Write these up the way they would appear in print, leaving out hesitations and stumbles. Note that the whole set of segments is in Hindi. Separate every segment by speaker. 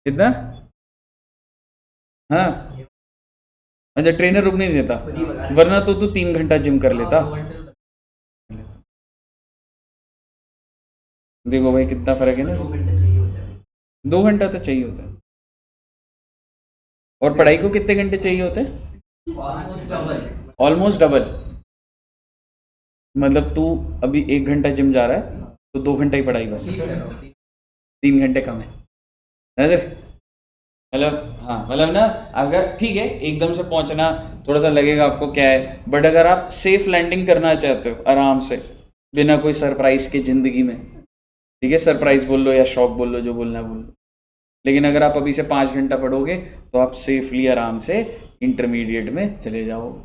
Speaker 1: कितना? हाँ, अच्छा ट्रेनर रुकने नहीं देता, वरना तो तू 3 घंटा जिम कर लेता। देखो भाई कितना फर्क है ना, 2 घंटा तो चाहिए होता है। और पढ़ाई को कितने घंटे चाहिए होते हैं? Almost double. मतलब तू अभी 1 घंटा जिम जा रहा है तो 2 घंटा ही पढ़ाई बस, 3 घंटे कम है नजर। मतलब हाँ, मतलब ना, अगर ठीक है एकदम से पहुंचना थोड़ा सा लगेगा आपको क्या है, बट अगर आप सेफ लैंडिंग करना चाहते हो आराम से, बिना कोई सरप्राइज की जिंदगी में, ठीक है, सरप्राइज बोल लो या शॉक बोल लो, जो बोलना है बोल लो, लेकिन अगर आप अभी से 5 घंटा पढ़ोगे तो आप सेफली आराम से इंटरमीडिएट में चले जाओगे,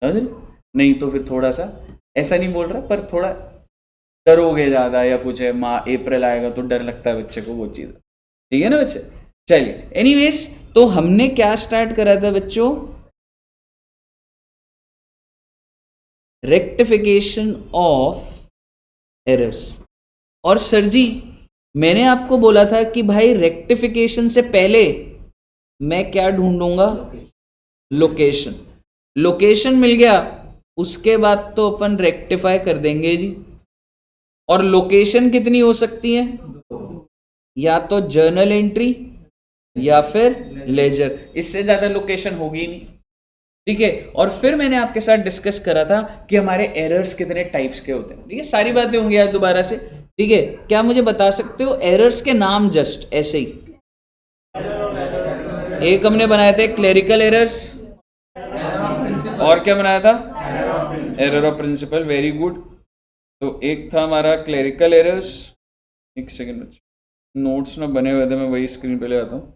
Speaker 1: समझ रहे? नहीं तो फिर थोड़ा सा, ऐसा नहीं बोल रहा पर थोड़ा डरोगे ज़्यादा या कुछ है, माँ अप्रैल आएगा तो डर लगता है बच्चे को, वो चीज़, ठीक है ना बच्चे। चलिए एनीवेज, तो हमने क्या स्टार्ट करा था बच्चों? Rectification of errors. और सर जी मैंने आपको बोला था कि भाई रेक्टिफिकेशन से पहले मैं क्या ढूंढूंगा? लोकेशन। लोकेशन मिल गया, उसके बाद तो अपन रेक्टिफाई कर देंगे जी। और लोकेशन कितनी हो सकती है? या तो जर्नल एंट्री या फिर लेजर, इससे ज्यादा लोकेशन होगी ही नहीं, ठीक है। और फिर मैंने आपके साथ डिस्कस करा था कि हमारे एरर्स कितने टाइप्स के होते हैं, ठीक है, सारी बातें होंगी आज दोबारा से, ठीक है। क्या मुझे बता सकते हो एरर्स के नाम, जस्ट ऐसे ही? एक हमने बनाए थे क्लेरिकल एरर्स, और क्या बनाया था? Error of principle, very good. तो एक था हमारा क्लेरिकल एरर्स, एक सेकेंड, नोट्स ना बने हुए थे, मैं वही स्क्रीन पे ले आता हूँ।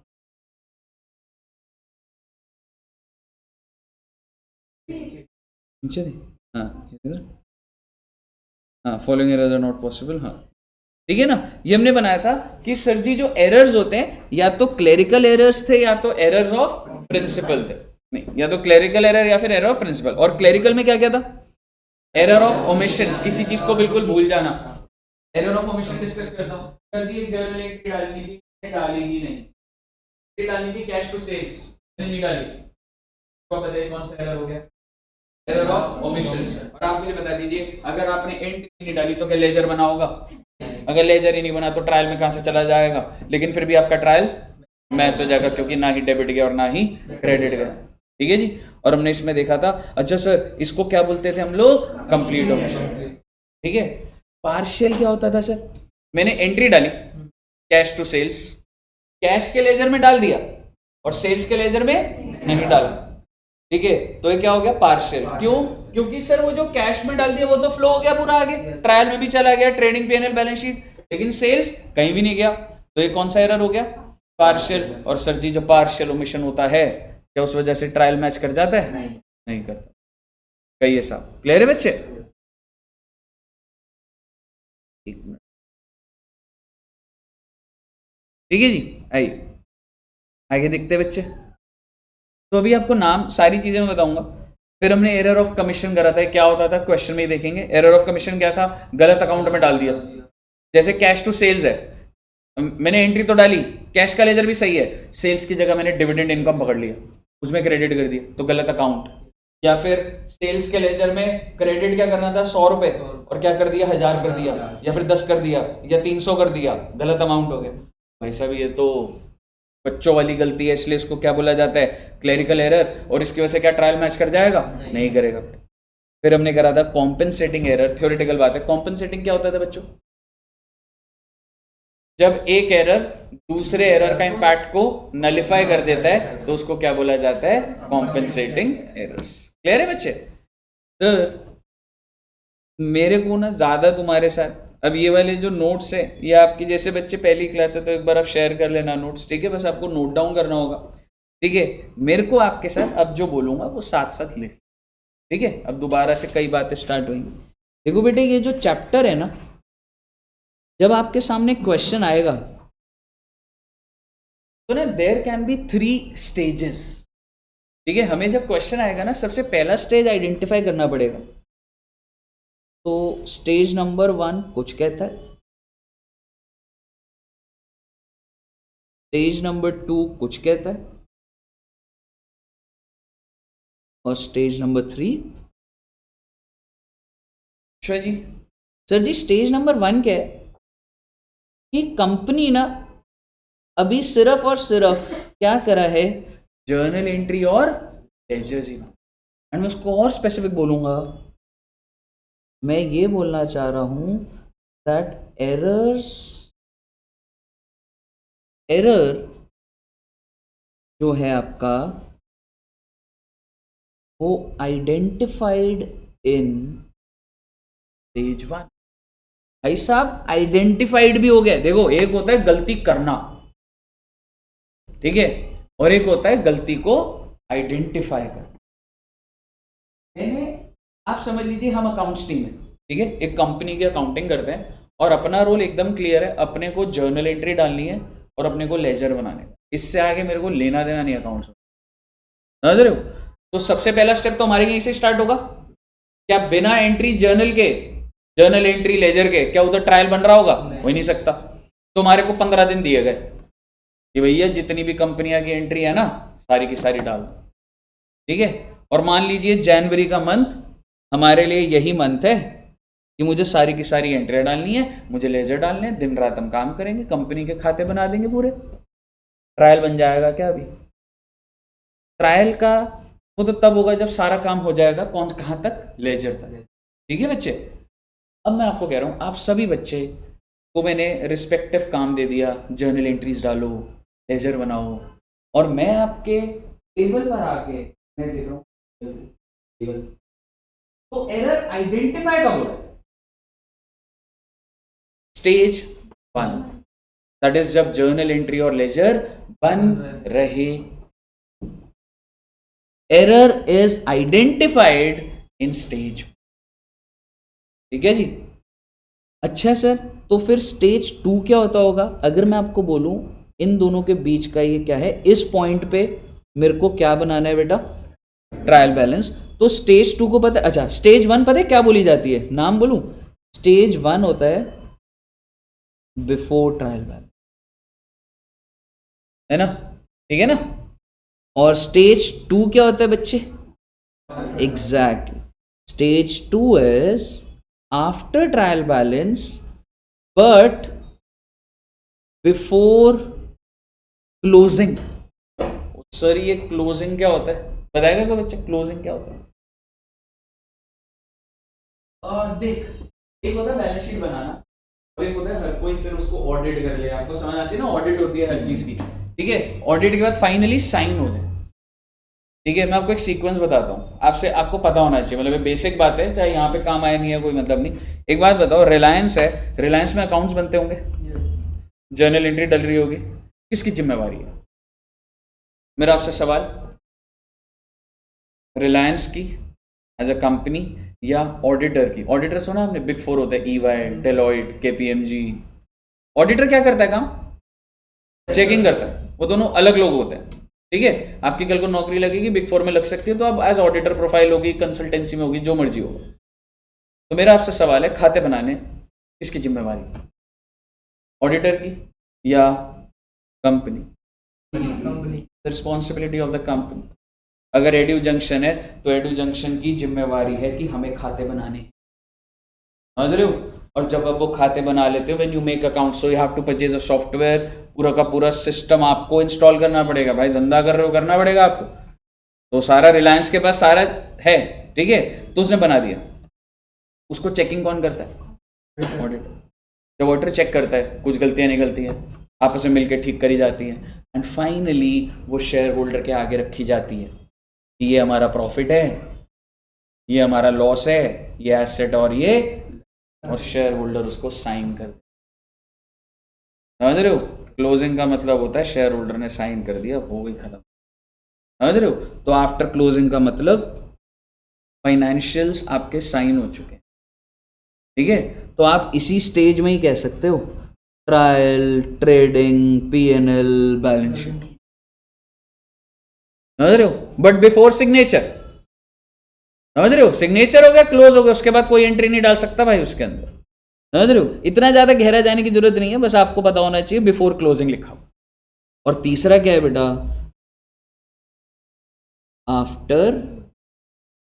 Speaker 1: नीचे नहीं, हाँ हाँ, following errors are not possible, हाँ ठीक है ना। ये हमने बनाया था कि सर जी जो एरर्स होते हैं या तो क्लेरिकल एरर्स थे या तो एरर्स ऑफ प्रिंसिपल थे, नहीं या तो क्लेरिकल एरर या फिर एरर ऑफ प्रिंसिपल। और क्लेरिकल में क्या क्या था? एरर ऑफ ओमिशन, किसी चीज को बिल्कुल भूल जाना। एरर ऑफ ओमिशन डिस्कस करता हूँ, सर जी एक जर्नल एंट्री डालनी थी, डाली ही नहीं, डालनी थी कैश टू सेल्स, नहीं डाली, तो बताइए कौन सा एरर हो गया? Error of omission. और आप मुझे बता दीजिए अगर आपने एंट्री नहीं डाली तो क्या लेजर बना होगा? अगर लेजर ही नहीं बना तो ट्रायल में कहां से चला जाएगा? लेकिन फिर भी आपका ट्रायल मैच हो जाएगा, क्योंकि ना ही डेबिट गया और ना ही क्रेडिट गया, ठीक है जी। और हमने इसमें देखा था, अच्छा सर इसको क्या बोलते थे हम लोग? कंप्लीट ओमिशन, ठीक है। पार्शियल क्या होता था सर? मैंने एंट्री डाली कैश टू सेल्स, कैश के लेजर में डाल दिया और सेल्स के लेजर में नहीं डाला, ठीक है, तो ये क्या हो गया? पार्शियल। क्यों? क्योंकि सर वो जो कैश में डाल दिया वो तो फ्लो हो गया पूरा आगे, ट्रायल में भी चला गया, ट्रेडिंग पीएनएल बैलेंस शीट, लेकिन सेल्स कहीं भी नहीं गया, तो ये कौन सा एरर हो गया? पार्शियल। और सर जी जो पार्शियल ओमिशन होता है, क्या उस वजह से ट्रायल मैच कर जाता है? नहीं करता। कहिए साहब, क्लियर है बच्चे? एक मिनट, ठीक है जी, आइए आगे देखते हैं बच्चे। तो अभी आपको नाम सारी चीजें मैं बताऊंगा। फिर हमने एरर ऑफ कमीशन करा था, क्या होता था क्वेश्चन में ही देखेंगे। एरर ऑफ कमीशन क्या था? गलत अकाउंट में डाल दिया, जैसे कैश टू सेल्स है, मैंने एंट्री तो डाली, कैश का लेजर भी सही है, सेल्स की जगह मैंने डिविडेंड इनकम पकड़ लिया, उसमें क्रेडिट कर दिया, तो गलत अकाउंट। या फिर सेल्स के लेजर में क्रेडिट क्या करना था? 100 रुपए, और क्या कर दिया? 1000 कर दिया, या फिर 10 कर दिया, या 300 कर दिया, गलत अमाउंट हो गया। भाई साहब ये तो बच्चों वाली गलती है, इसलिए इसको क्या बोला जाता है? Clerical error. और इसकी वजह से क्या ट्रायल मैच कर जाएगा? नहीं करेगा। फिर हमने करा था कॉम्पेंसेटिंग एरर, थ्योरेटिकल बात है। कॉम्पेंसेटिंग क्या होता था बच्चों? जब एक एरर दूसरे एरर का इंपैक्ट को नलिफाई कर देता है तो उसको क्या बोला जाता है? Compensating errors. क्लियर है बच्चे? सर मेरे को ना ज्यादा तुम्हारे साथ, अब ये वाले जो नोट्स है ये आपकी, जैसे बच्चे पहली क्लास है तो एक बार आप शेयर कर लेना नोट्स, ठीक है, बस आपको नोट डाउन करना होगा, ठीक है। मेरे को आपके साथ अब जो बोलूंगा वो साथ साथ लिख, ठीक है। अब दोबारा से कई बातें स्टार्ट होंगी। देखो बेटे ये जो चैप्टर है ना, जब आपके सामने क्वेश्चन आएगा तो ना देयर कैन बी 3 स्टेजेस, ठीक है। हमें जब क्वेश्चन आएगा ना, सबसे पहला स्टेज आइडेंटिफाई करना पड़ेगा। तो स्टेज नंबर 1 कुछ कहता है, स्टेज नंबर 2 कुछ कहता है और स्टेज नंबर 3। अच्छा जी, सर जी स्टेज नंबर 1 क्या है कि कंपनी ना अभी सिर्फ और सिर्फ क्या करा है, जर्नल एंट्री और लेजर जी। एंड मैं उसको और स्पेसिफिक बोलूंगा, मैं ये बोलना चाह रहा हूं दैट एरर जो है आपका वो आइडेंटिफाइड इन स्टेज 1। भाई साहब आइडेंटिफाइड भी हो गया। देखो एक होता है गलती करना, ठीक है, और एक होता है गलती को आइडेंटिफाई करना। मैंने, आप समझ लीजिए हम अकाउंट्स टीम है, ठीक है, एक कंपनी की अकाउंटिंग करते हैं और अपना रोल एकदम क्लियर है, अपने को जर्नल एंट्री डालनी है और अपने को लेजर बनाने का। इससे आगे मेरे को लेना देना नहीं अकाउंट्स, समझ रहे हो। तो सबसे पहला स्टेप तो हमारे यहीं से स्टार्ट होगा। क्या बिना एंट्री जर्नल के, जर्नल एंट्री लेजर के, क्या उधर ट्रायल बन रहा होगा? हो ही नहीं सकता। तो हमारे को 15 दिन दिए गए कि भैया जितनी भी कंपनियां की एंट्री है ना सारी की सारी डाल दो, ठीक है। और मान लीजिए जनवरी का मंथ हमारे लिए यही मंथ है कि मुझे सारी की सारी एंट्री डालनी है, मुझे लेजर डालने हैं, दिन रात हम काम करेंगे, कंपनी के खाते बना देंगे पूरे। ट्रायल बन जाएगा क्या? अभी ट्रायल का वो तो तब होगा जब सारा काम हो जाएगा। कौन कहाँ तक? लेजर तक, ठीक है बच्चे। अब मैं आपको कह रहा हूँ, आप सभी बच्चे को मैंने रिस्पेक्टिव काम दे दिया, जर्नल एंट्रीज डालो, लेजर बनाओ, और मैं आपके टेबल पर आके मैं देख रहा हूँ टेबल। तो एरर आइडेंटिफाई कब हो रहा है? स्टेज 1, दैट इज जब जर्नल एंट्री और लेजर बन रहे। Error is identified in stage, ठीक है जी। अच्छा सर, तो फिर स्टेज 2 क्या होता होगा? अगर मैं आपको बोलूं इन दोनों के बीच का ये क्या है, इस पॉइंट पे मेरे को क्या बनाना है बेटा? Trial balance. तो स्टेज 2 को पता है, अच्छा स्टेज 1 पता है क्या बोली जाती है? नाम बोलूं? स्टेज 1 होता है बिफोर ट्रायल बैलेंस, है ना, ठीक है ना। और स्टेज 2 क्या होता है बच्चे? Exactly, stage 2 is after trial balance but before closing. Sir ये क्लोजिंग क्या होता है, बताएगा क्या बच्चा? क्लोजिंग क्या होता है? देख, एक होता है बैलेंस शीट बनाना और एक होता है हर कोई फिर उसको ऑडिट कर ले। आपको समझ आती है ना, ऑडिट होती है हर चीज की, ठीक है। ऑडिट के बाद फाइनली साइन हो जाए, ठीक है। मैं आपको एक सीक्वेंस बताता हूँ, आपसे आपको पता होना चाहिए, मतलब ये बेसिक बात है, चाहे यहाँ पे काम आया नहीं है कोई मतलब नहीं। एक बात बताओ, रिलायंस है, रिलायंस में अकाउंट्स बनते होंगे, जर्नल एंट्री डल रही होगी, किसकी जिम्मेवारी है? मेरा आपसे सवाल, रिलायंस की एज अ कंपनी या ऑडिटर की? ऑडिटर सुना आपने, बिग 4 होता है, EY, डेलॉइट, KPMG। ऑडिटर क्या करता है काम? चेकिंग करता है। वो दोनों अलग लोग होते हैं, ठीक है। आपकी कल को नौकरी लगेगी, बिग 4 में लग सकती है, तो आप एज ऑडिटर प्रोफाइल होगी, कंसल्टेंसी में होगी, जो मर्जी होगा। तो मेरा आपसे सवाल है, खाते बनाने किसकी जिम्मेवारी? ऑडिटर की या company? Responsibility of the company. अगर एडू जंक्शन है तो एडू जंक्शन की जिम्मेवारी है कि हमें खाते बनाने, समझ रहे हो। और जब आप वो खाते बना लेते हो, when you make account, so you have to purchase a software, पूरा का पूरा सिस्टम आपको इंस्टॉल करना पड़ेगा। भाई धंधा कर रहे हो, करना पड़ेगा आपको। तो सारा रिलायंस के पास सारा है, ठीक है, तो उसने बना दिया। उसको चेकिंग कौन करता है? ऑडिटर। जब ऑडिटर चेक करता है, कुछ गलतियां निकलती हैं, आपस में मिलकर ठीक करी जाती हैं, एंड फाइनली वो शेयर होल्डर के आगे रखी जाती है कि ये हमारा प्रॉफिट है, ये हमारा लॉस है, ये एसेट और ये, और शेयर होल्डर उसको साइन कर दे। समझ रहे हो? क्लोजिंग का मतलब होता है शेयर होल्डर ने साइन कर दिया, हो गई खत्म। समझ रहे हो? तो आफ्टर क्लोजिंग का मतलब फाइनेंशियल्स आपके साइन हो चुके हैं, ठीक है। तो आप इसी स्टेज में ही कह सकते हो trial, trading, P&L, balance sheet. समझ रहे हो? बट बिफोर सिग्नेचर, समझ रहे हो? सिग्नेचर हो गया, क्लोज हो गया, उसके बाद कोई एंट्री नहीं डाल सकता भाई उसके अंदर। समझ रहे हो? इतना ज्यादा गहरा जाने की जरूरत नहीं है, बस आपको पता होना चाहिए बिफोर क्लोजिंग लिखा हो। और तीसरा क्या है बेटा, आफ्टर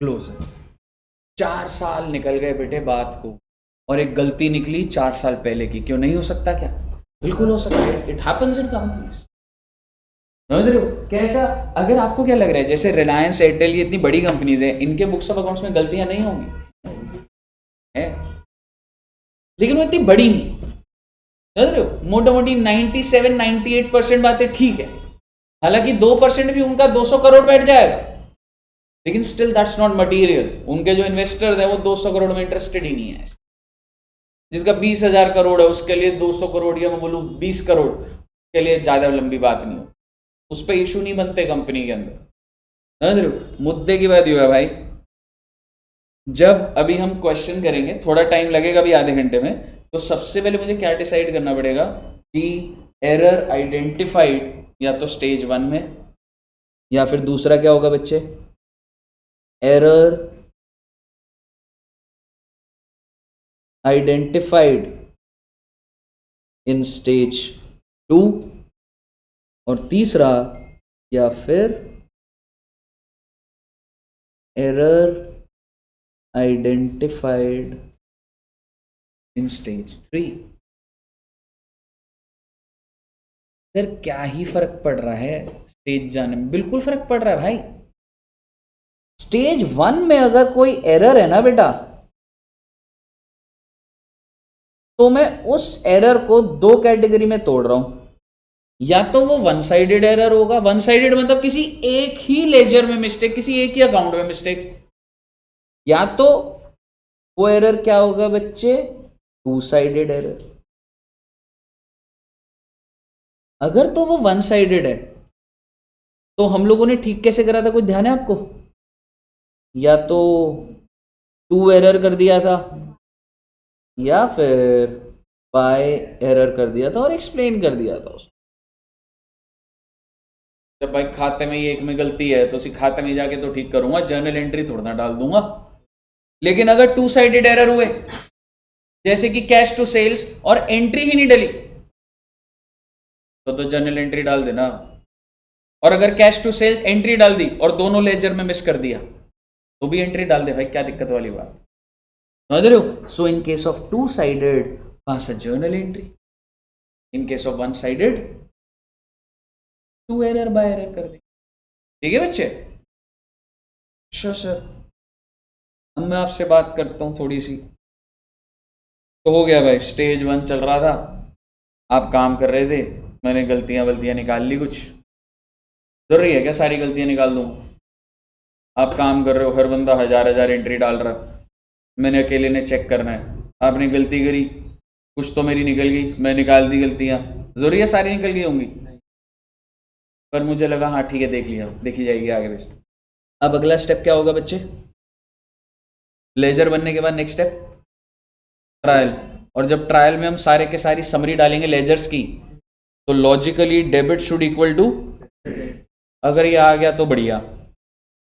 Speaker 1: क्लोजर। 4 साल निकल गए बेटे बात को, और एक गलती निकली 4 साल पहले की। क्यों नहीं हो सकता? क्या बिल्कुल हो सकता है। It happens in companies. समझ रहे हो कैसा? अगर आपको क्या लग रहा है जैसे रिलायंस, एयरटेल, ये इतनी बड़ी कंपनीज है, इनके बुक्स ऑफ अकाउंट्स में गलतियां नहीं होंगी है, लेकिन वो इतनी बड़ी नहीं। समझ रहे हो? मोटा मोटी 97-98% बातें ठीक है, हालांकि 2% भी उनका 200 करोड़ बैठ जाएगा, लेकिन स्टिल दैट्स नॉट मटीरियल। उनके जो इन्वेस्टर्स है वो 200 करोड़ में इंटरेस्टेड ही नहीं है। जिसका 20,000 करोड़ है उसके लिए 200 करोड़ या मैं बोलूँ 20 करोड़ के लिए ज़्यादा लंबी बात नहीं हो, उस पर इशू नहीं बनते कंपनी के अंदर। समझ रहे हो? मुद्दे की बात यू है भाई, जब अभी हम क्वेश्चन करेंगे, थोड़ा टाइम लगेगा अभी आधे घंटे में, तो सबसे पहले मुझे क्या डिसाइड करना पड़ेगा कि एरर आइडेंटिफाइड या तो स्टेज 1 में, या फिर दूसरा क्या होगा बच्चे, एरर आइडेंटिफाइड इन स्टेज 2, और तीसरा या फिर error identified in stage 3। Sir क्या ही फर्क पड़ रहा है स्टेज जाने में? बिल्कुल फर्क पड़ रहा है भाई। स्टेज 1 में अगर कोई एरर है ना बेटा, तो मैं उस एरर को 2 कैटेगरी में तोड़ रहा हूं। या तो वो वन साइडेड एरर होगा, वन साइडेड मतलब किसी एक ही लेजर में मिस्टेक, किसी एक ही अकाउंट में मिस्टेक, या तो वो एरर क्या होगा बच्चे, 2 साइडेड एरर। अगर तो वो वन साइडेड है तो हम लोगों ने ठीक कैसे करा था, कोई ध्यान है आपको? या तो 2 एरर कर दिया था, या फिर बाय एरर कर दिया था और एक्सप्लेन कर दिया था उसको। जब भाई खाते में एक में गलती है तो उसी खाते में जाके तो ठीक करूंगा, जर्नल एंट्री थोड़ा ना डाल दूंगा। लेकिन अगर 2 साइडेड एरर हुए, जैसे कि कैश टू सेल्स और एंट्री ही नहीं डली, तो जर्नल एंट्री डाल देना। और अगर कैश टू सेल्स एंट्री डाल दी और दोनों लेजर में मिस कर दिया, तो भी एंट्री डाल दे भाई, क्या दिक्कत वाली बात? समझ रहे हो? So in case of 2 sided pass a journal entry, in case of 1 sided 2 error by error कर दे। ठीक है बच्चे? Sure sir. अब मैं आपसे बात करता हूं थोड़ी सी। तो हो गया भाई, स्टेज 1 चल रहा था, आप काम कर रहे थे, मैंने गलतियां निकाल ली। कुछ जरूरी है क्या सारी गलतियां निकाल दूं? आप काम कर रहे हो, हर बंदा हजार एंट्री डाल रहा, मैंने अकेले ने चेक करना है। आपने गलती करी, कुछ तो मेरी निकल गई, मैं निकाल दी गलतियां, जरूरी है सारी निकल गई होंगी? पर मुझे लगा हाँ ठीक है, देख लिया, देखी जाएगी आगे भी। अब अगला स्टेप क्या होगा बच्चे? लेजर बनने के बाद नेक्स्ट स्टेप ट्रायल। और जब ट्रायल में हम सारे के सारी समरी डालेंगे लेजर्स की, तो logically debit should equal to, अगर ये आ गया तो बढ़िया,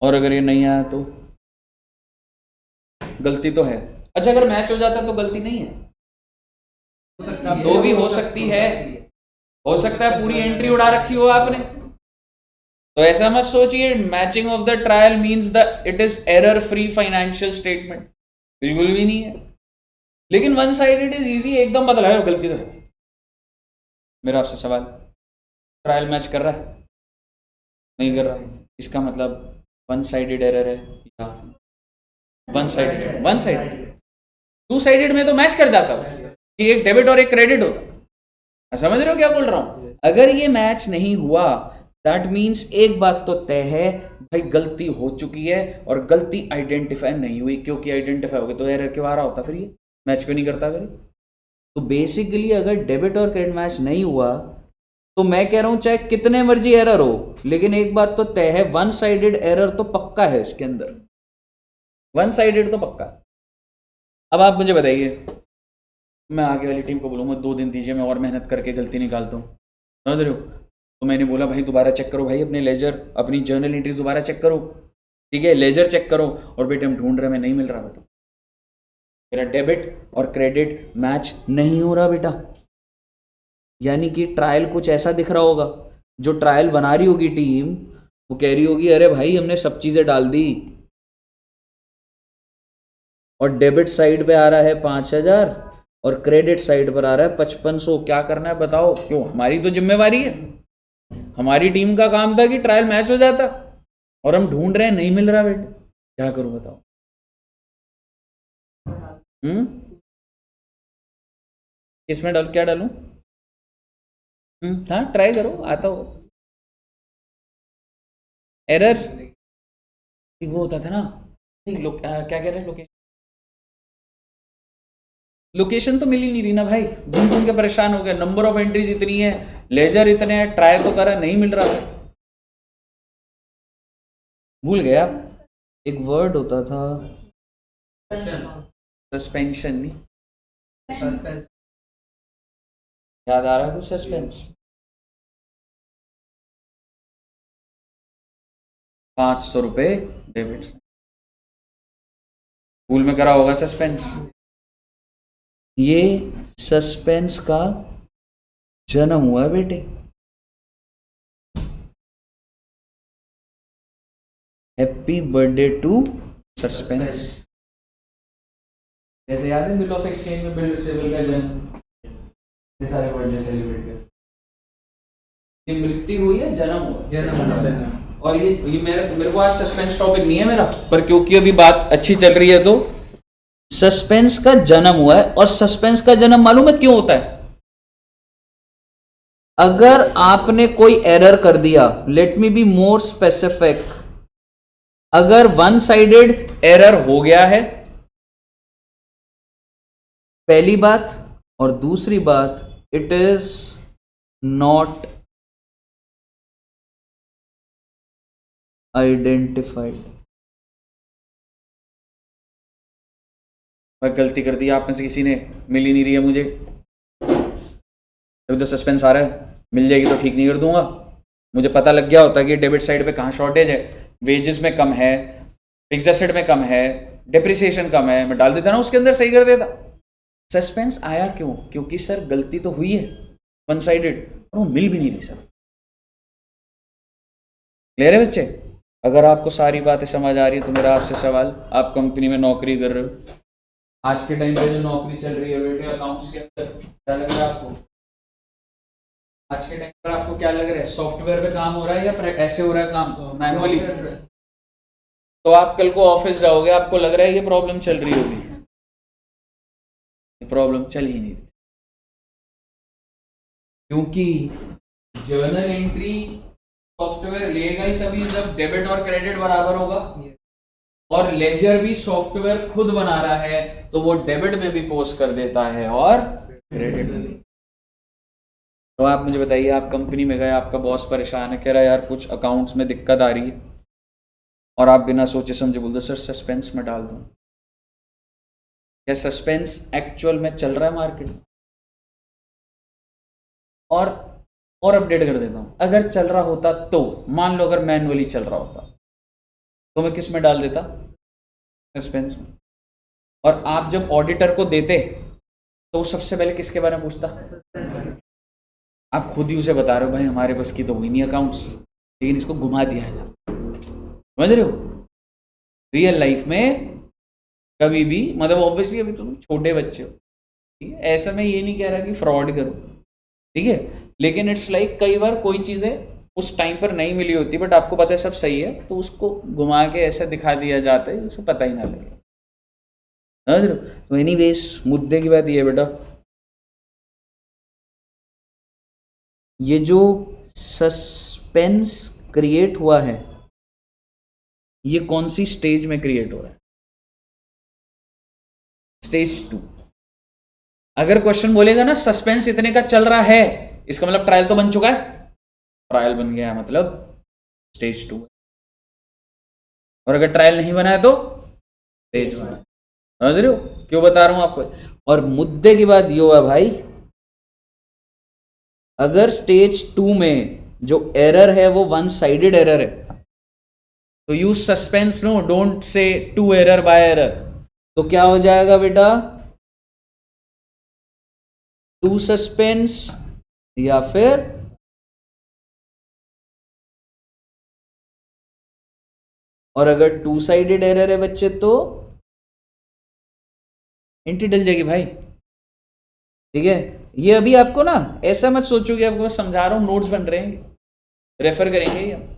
Speaker 1: और अगर ये नहीं आया तो गलती तो है। अच्छा, अगर मैच हो जाता तो गलती नहीं है? दो भी हो सकती है, हो सकता है पूरी एंट्री उड़ा रखी हो आपने। तो ऐसा मत सोचिए matching of the trial means the it is error free financial statement, बिल्कुल भी नहीं है। लेकिन वन साइडेड इज इजी, एकदम बदला है, गलती तो है। मेरा आपसे सवाल, ट्रायल मैच कर रहा है? नहीं कर रहा, इसका मतलब वन साइडेड एरर है या one sided? One sided. 2 sided में तो मैच कर जाता कि एक डेबिट और एक क्रेडिट होता। समझ रहे हो क्या बोल रहा हूं? अगर ये मैच नहीं हुआ, दैट मीन्स एक बात तो तय है भाई, गलती हो चुकी है और गलती आइडेंटिफाई नहीं हुई। क्योंकि आइडेंटिफाई हो गई तो एरर क्यों आ रहा होता, फिर ये मैच क्यों नहीं करता? अगर तो बेसिकली अगर डेबिट और क्रेडिट मैच नहीं हुआ, तो मैं कह रहा हूं चाहे कितने मर्जी एरर हो, लेकिन एक बात तो तय है, वन साइडेड एरर तो पक्का है इसके अंदर, वन साइडेड तो पक्का। अब आप मुझे बताइए, मैं आगे वाली टीम को बोलूँगा 2 दिन दीजिए, मैं और मेहनत करके गलती निकालता हूँ। समझ रहे हो? तो मैंने बोला भाई दोबारा चेक करो भाई, अपने लेजर, अपनी जर्नल एंट्रीज दोबारा चेक करो। ठीक है, लेजर चेक करो, और बेटे हम ढूंढ रहे हैं, मैं नहीं मिल रहा बेटा, मेरा डेबिट और क्रेडिट मैच नहीं हो रहा बेटा। यानी कि ट्रायल कुछ ऐसा दिख रहा होगा जो ट्रायल बना रही होगी टीम, वो कह रही होगी अरे भाई हमने सब चीजें डाल दी, और डेबिट साइड पे आ रहा है 5,000 और क्रेडिट साइड पर आ रहा है 5500, क्या करना है बताओ? क्यों, हमारी तो जिम्मेवारी है, हमारी टीम का काम था कि ट्रायल मैच हो जाता, और हम ढूंढ रहे हैं नहीं मिल रहा बेटे, क्या करूं बताओ? इसमें डाल, क्या डालूं? हाँ ट्राई करो, आता हो। एरर वो होता था ना, क्या कह रहे हैं, लोकेशन, लोकेशन तो मिल ही नहीं रही ना भाई, घूम घूम के परेशान हो गए, नंबर ऑफ एंट्रीज इतनी है, लेजर इतने हैं, ट्राई तो करा नहीं मिल रहा है। भूल गए आप, एक वर्ड होता था, सस्पेंशन नहीं, याद आ रहा है कुछ? सस्पेंस, 500 रुपये डेबिट, स्कूल में करा होगा सस्पेंस। ये सस्पेंस का जन्म हुआ है बेटे, हैप्पी बर्थडे टू सस्पेंस। जैसे याद है बिल ऑफ एक्सचेंज में बिल रिसेबल का जन्म, ये सारे बर्थडे सेलिब्रेट कर, ये मृत्यु हुई है, जन्म हुआ। और ये मेरे को आज सस्पेंस टॉपिक नहीं है मेरा, पर क्योंकि अभी बात अच्छी चल रही है तो सस्पेंस का जन्म हुआ है। और सस्पेंस का जन्म मालूम है क्यों होता है? अगर आपने कोई एरर कर दिया, let me be more specific, अगर वन साइडेड एरर हो गया है, पहली बात, और दूसरी बात, इट इज नॉट आइडेंटिफाइड। गलती कर दी आप में से किसी ने, मिल ही नहीं रही है मुझे, अभी तो सस्पेंस आ रहा है, मिल जाएगी तो ठीक नहीं कर दूंगा। मुझे पता लग गया होता कि डेबिट साइड पे कहाँ शॉर्टेज है, वेजेस में कम है, फिक्स्ड एसेट में कम है, डिप्रिसिएशन कम है, मैं डाल देता ना उसके अंदर, सही कर देता। सस्पेंस आया क्यों? क्योंकि सर गलती तो हुई है वन साइडेड, और वो मिल भी नहीं रही सर। क्लियर है बच्चे? अगर आपको सारी बातें समझ आ रही है तो मेरा आपसे सवाल, आप कंपनी में नौकरी कर रहे हो, आज के टाइम पे जो नौकरी चल रही है बेटे अकाउंट्स के अंदर, क्या लग रहा है आपको? आज के टाइम पर आपको क्या लग रहा है, सॉफ्टवेयर पे काम हो रहा है या ऐसे हो रहा है काम मैनुअली? तो आप कल को ऑफिस जाओगे, आपको लग रहा है ये प्रॉब्लम चल रही होगी, ये प्रॉब्लम चल ही नहीं रही, क्योंकि जर्नल एंट्री सॉफ्टवेयर लेगा ही तभी जब डेबिट और क्रेडिट बराबर होगा, और लेजर भी सॉफ्टवेयर खुद बना रहा है तो वो डेबिट में भी पोस्ट कर देता है और क्रेडिट में भी। तो आप मुझे बताइए, आप कंपनी में गए, आपका बॉस परेशान है, कह रहा है यार कुछ अकाउंट्स में दिक्कत आ रही है, और आप बिना सोचे समझे बोल दो सर सस्पेंस में डाल दूं। क्या सस्पेंस एक्चुअल में चल रहा है मार्केट में? और अपडेट कर देता हूं, अगर चल रहा होता तो, मान लो अगर मैनुअली चल रहा होता तो मैं किस में डाल देता? सस्पेंस में। और आप जब ऑडिटर को देते तो वो सबसे पहले किसके बारे में पूछता? आप खुद ही उसे बता रहे हो भाई हमारे बस की तो हुई नहीं अकाउंट्स, लेकिन इसको घुमा दिया है, समझ रहे हो? रियल लाइफ में कभी भी, मतलब ऑब्वियसली अभी तुम छोटे बच्चे हो, ठीक है, ऐसा मैं ये नहीं कह रहा कि फ्रॉड करो, ठीक है, लेकिन इट्स लाइक कई बार कोई चीज़ें उस टाइम पर नहीं मिली होती बट आपको पता है सब सही है, तो उसको घुमा के ऐसा दिखा दिया जाता है उसे पता ही ना लगे, समझ रहे हो? तो एनीवेज मुद्दे की बात ये बेटा, ये जो सस्पेंस क्रिएट हुआ है ये कौन सी स्टेज में क्रिएट हो रहा है? स्टेज 2। अगर क्वेश्चन बोलेगा ना सस्पेंस इतने का चल रहा है, इसका मतलब ट्रायल तो बन चुका है, ट्रायल बन गया मतलब स्टेज 2, और अगर ट्रायल नहीं बना है तो स्टेज 1। समझ रहे हो क्यों बता रहा हूं आपको? और मुद्दे की बात यो है भाई, अगर स्टेज 2 में जो एरर है वो वन साइडेड एरर है तो use suspense, no don't say to error by error, तो क्या हो जाएगा बेटा? टू सस्पेंस या फिर और अगर टू साइडेड एरर है बच्चे तो एंट्री डल जाएगी भाई। ठीक है, ये अभी आपको ना ऐसा मत सोचो कि आपको मैं समझा रहा हूँ, नोट्स बन रहे हैं, रेफर करेंगे ये हम।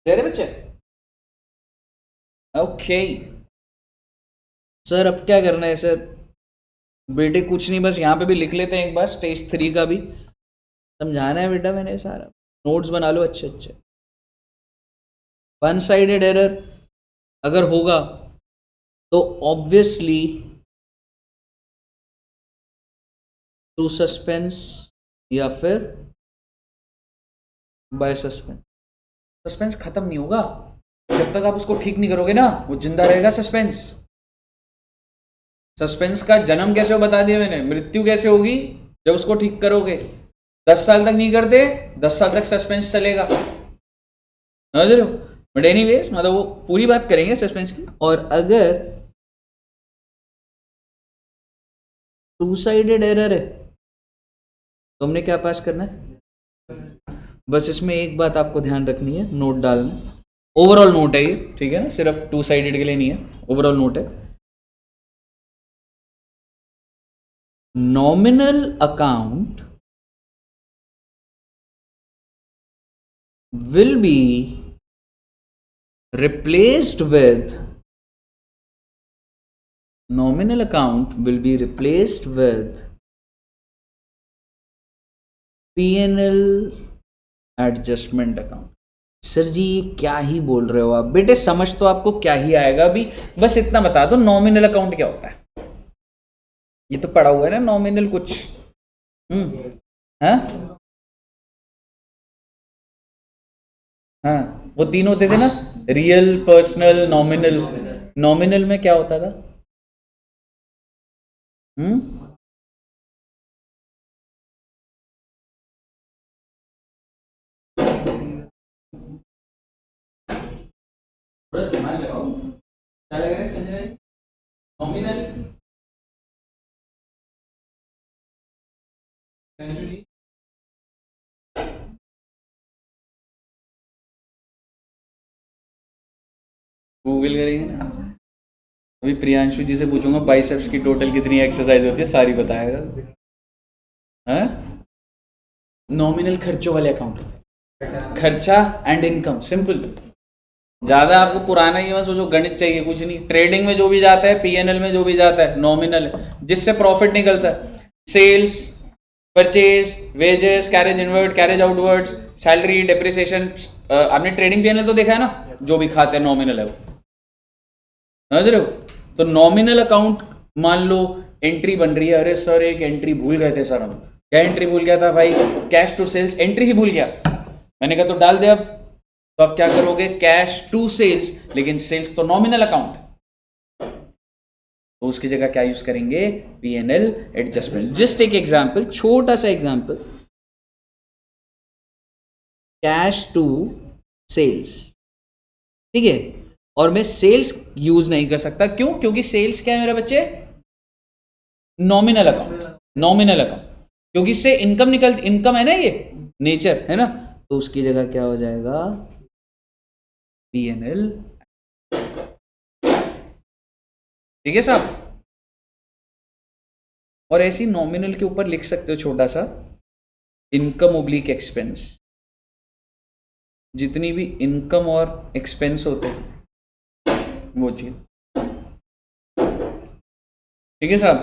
Speaker 1: रहे बच्चे ओके। सर अब क्या करना है सर? बेटे कुछ नहीं, बस यहाँ पे भी लिख लेते हैं एक बार, स्टेज 3 का भी समझाना है बेटा मैंने सारा। नोट्स बना लो अच्छे अच्छे। वन साइडेड एरर अगर होगा तो ऑब्वियसली टू सस्पेंस या फिर बाय सस्पेंस। सस्पेंस खत्म नहीं होगा जब तक आप उसको ठीक नहीं करोगे ना, वो जिंदा रहेगा सस्पेंस। सस्पेंस का जन्म कैसे हो बता दिया मैंने, मृत्यु कैसे होगी जब उसको ठीक करोगे। 10 साल तक नहीं करते, 10 साल तक सस्पेंस चलेगा, समझ रहे हो? बट एनीवेज मतलब वो पूरी बात करेंगे सस्पेंस की। और अगर टू साइडेड एरर है तो हमने क्या पास करना है? बस इसमें एक बात आपको ध्यान रखनी है, नोट डालना। ओवरऑल नोट है ये, ठीक है ना, सिर्फ टू साइडेड के लिए नहीं है, ओवरऑल नोट है। Nominal account will be replaced with nominal account will be replaced with P&L adjustment account। Sir ji ये क्या ही बोल रहे हो आप बेटे, समझ तो आपको क्या ही आएगा अभी, बस इतना बता दो नॉमिनल अकाउंट क्या होता है। ये तो पढ़ा हुआ है ना नॉमिनल कुछ। हाँ हाँ, वो तीन होते थे ना, रियल, पर्सनल, नॉमिनल। नॉमिनल में क्या होता था? थोड़ा दिमाग लगाओ, क्या लग रहा है संजय? नॉमिनल गूगल करेंगे ना। अभी प्रियांशु जी से पूछूंगा बाइसेप्स की टोटल कितनी एक्सरसाइज होती है, सारी बताएगा। हाँ, नॉमिनल खर्चों वाले अकाउंट, खर्चा एंड इनकम, सिंपल। ज्यादा आपको पुराना ही मत सोचो, गणित चाहिए कुछ नहीं। ट्रेडिंग में जो भी जाता है, पीएनएल में जो भी जाता है, नॉमिनल है, जिससे प्रॉफिट निकलता है। Sales, purchase, wages, carriage inward, carriage outwards, salary, depreciation. आपने ट्रेडिंग पीएनएल तो देखा है ना, जो भी खाते हैं नॉमिनल है वो, समझ रहे हो? तो नॉमिनल अकाउंट मान लो एंट्री बन रही है, अरे सर एक एंट्री भूल गए थे सर हम। क्या एंट्री भूल गया था भाई? कैश टू सेल्स एंट्री ही भूल गया। मैंने कहा तो डाल दे अब। तो आप क्या करोगे? कैश टू सेल्स, लेकिन सेल्स तो नॉमिनल अकाउंट, तो उसकी जगह क्या यूज करेंगे? PNL adjustment. जस्ट एक एग्जांपल, छोटा सा एग्जांपल, कैश टू सेल्स, ठीक है, और मैं सेल्स यूज नहीं कर सकता, क्यों? क्योंकि सेल्स क्या है मेरे बच्चे? नॉमिनल अकाउंट, नॉमिनल अकाउंट, क्योंकि इससे इनकम निकल, इनकम है ना, ये नेचर है ना, तो उसकी जगह क्या हो जाएगा? पीएनएल। ठीक है साहब? और ऐसी नॉमिनल के ऊपर लिख सकते हो छोटा सा, इनकम ओब्लिक एक्सपेंस। जितनी भी इनकम और एक्सपेंस होते हैं वो चीज, ठीक है साहब?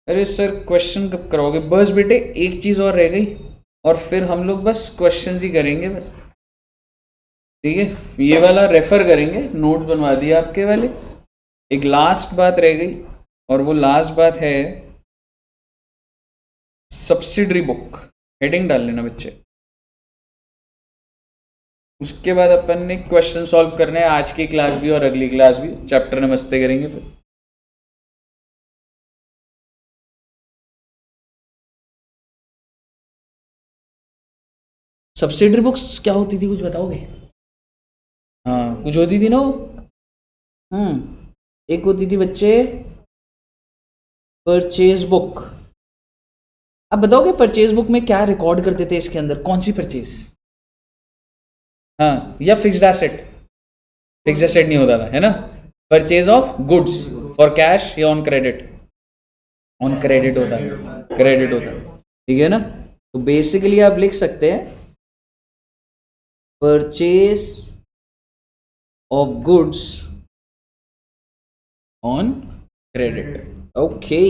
Speaker 1: अरे सर क्वेश्चन कब कराओगे? बस बेटे एक चीज और रह गई, और फिर हम लोग बस क्वेश्चंस ही करेंगे बस, ठीक है? ये वाला रेफर करेंगे, नोट बनवा दिया आपके वाले। एक लास्ट बात रह गई, और वो लास्ट बात है सब्सिडरी बुक। हेडिंग डाल लेना बच्चे। उसके बाद अपन ने क्वेश्चन सॉल्व करने हैं, आज की क्लास भी और अगली क्लास भी, चैप्टर नमस्ते करेंगे फिर। सब्सिडरी बुक्स क्या होती थी कुछ बताओगे? हाँ कुछ होती थी ना वो। एक होती थी बच्चे परचेज बुक। अब बताओगे परचेज बुक में क्या रिकॉर्ड करते थे, इसके अंदर कौन सी परचेज? हाँ, या फिक्स्ड एसेट? फिक्स्ड एसेट नहीं होता था, है ना। Purchase of goods for cash या ऑन क्रेडिट? ऑन क्रेडिट होता है, क्रेडिट होता है, ठीक है ना। तो बेसिकली आप लिख सकते हैं purchase of goods on credit. Okay,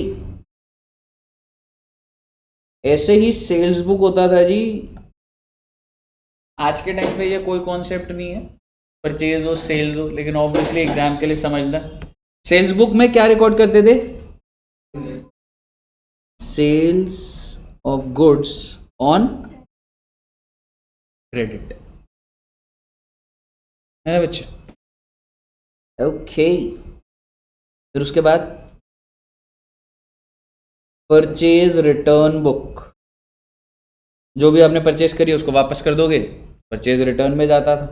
Speaker 1: ऐसे ही सेल्स बुक होता था जी। आज के टाइम पे ये कोई कॉन्सेप्ट नहीं है परचेज हो सेल्स हो, लेकिन ऑब्वियसली एग्जाम के लिए समझना। सेल्स बुक में क्या रिकॉर्ड करते थे? Sales of goods on credit, है ना बच्चे। ओके, फिर उसके बाद परचेज रिटर्न बुक, जो भी आपने परचेज करी उसको वापस कर दोगे, परचेज रिटर्न में जाता था।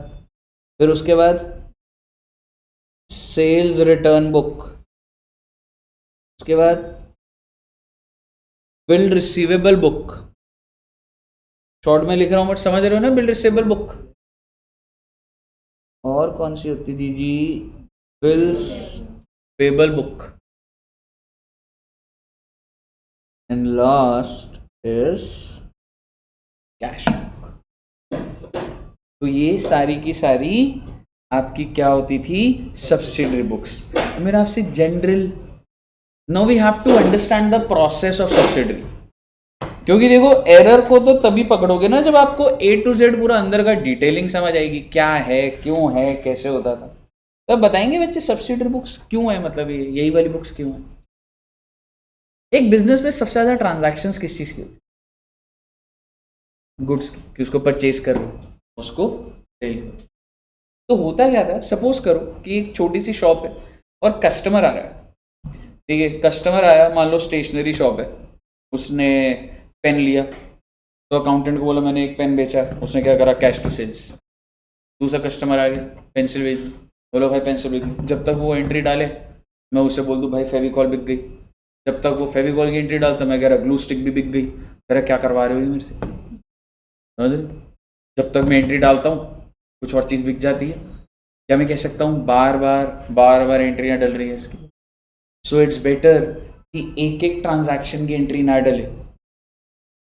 Speaker 1: फिर उसके बाद सेल्स रिटर्न बुक, उसके बाद बिल रिसीवेबल बुक, शॉर्ट में लिख रहा हूं बट समझ रहे हो ना, बिल रिसीवेबल बुक। और कौन सी होती थी जी? Bills payable book, and last is cash book. तो ये सारी की सारी आपकी क्या होती थी? Subsidiary books. मेरा आपसे general, no we have to understand the process of subsidiary, क्योंकि देखो एरर को तो तभी पकड़ोगे ना जब आपको A to Z पूरा अंदर का डिटेलिंग समझ आएगी, क्या है, क्यों है, कैसे होता था। तब बताएंगे बच्चे सब्सिडरी बुक्स क्यों है, मतलब ये यही वाली बुक्स क्यों है। एक बिजनेस में सबसे ज्यादा ट्रांजैक्शंस किस चीज की होती है? गुड्स की, कि उसको परचेज कर लो, उसको सेल करो। तो होता क्या था, सपोज करो कि एक छोटी सी शॉप है और कस्टमर आ रहा है, ठीक है। कस्टमर आया, मान लो स्टेशनरी शॉप है, उसने पेन लिया, तो अकाउंटेंट को बोला मैंने एक पेन बेचा, उसने क्या करा, कैश टू सेल्स। दूसरा कस्टमर आ गया, पेंसिल बेच दी, बोलो भाई पेंसिल बिक गई। जब तक वो एंट्री डाले मैं उससे बोल दूँ भाई फेविकॉल बिक गई, जब तक वो फेविकॉल की एंट्री डालता मैं कह रहा ग्लू स्टिक भी बिक गई। कह रहा क्या करवा रहे हो ये मेरे से, समझ रहे? जब तक मैं एंट्री डालता हूँ कुछ और चीज़ बिक जाती है। क्या मैं कह सकता हूँ बार बार एंट्रियाँ डल रही है इसकी। सो इट्स बेटर कि एक एक ट्रांजैक्शन की एंट्री ना डले,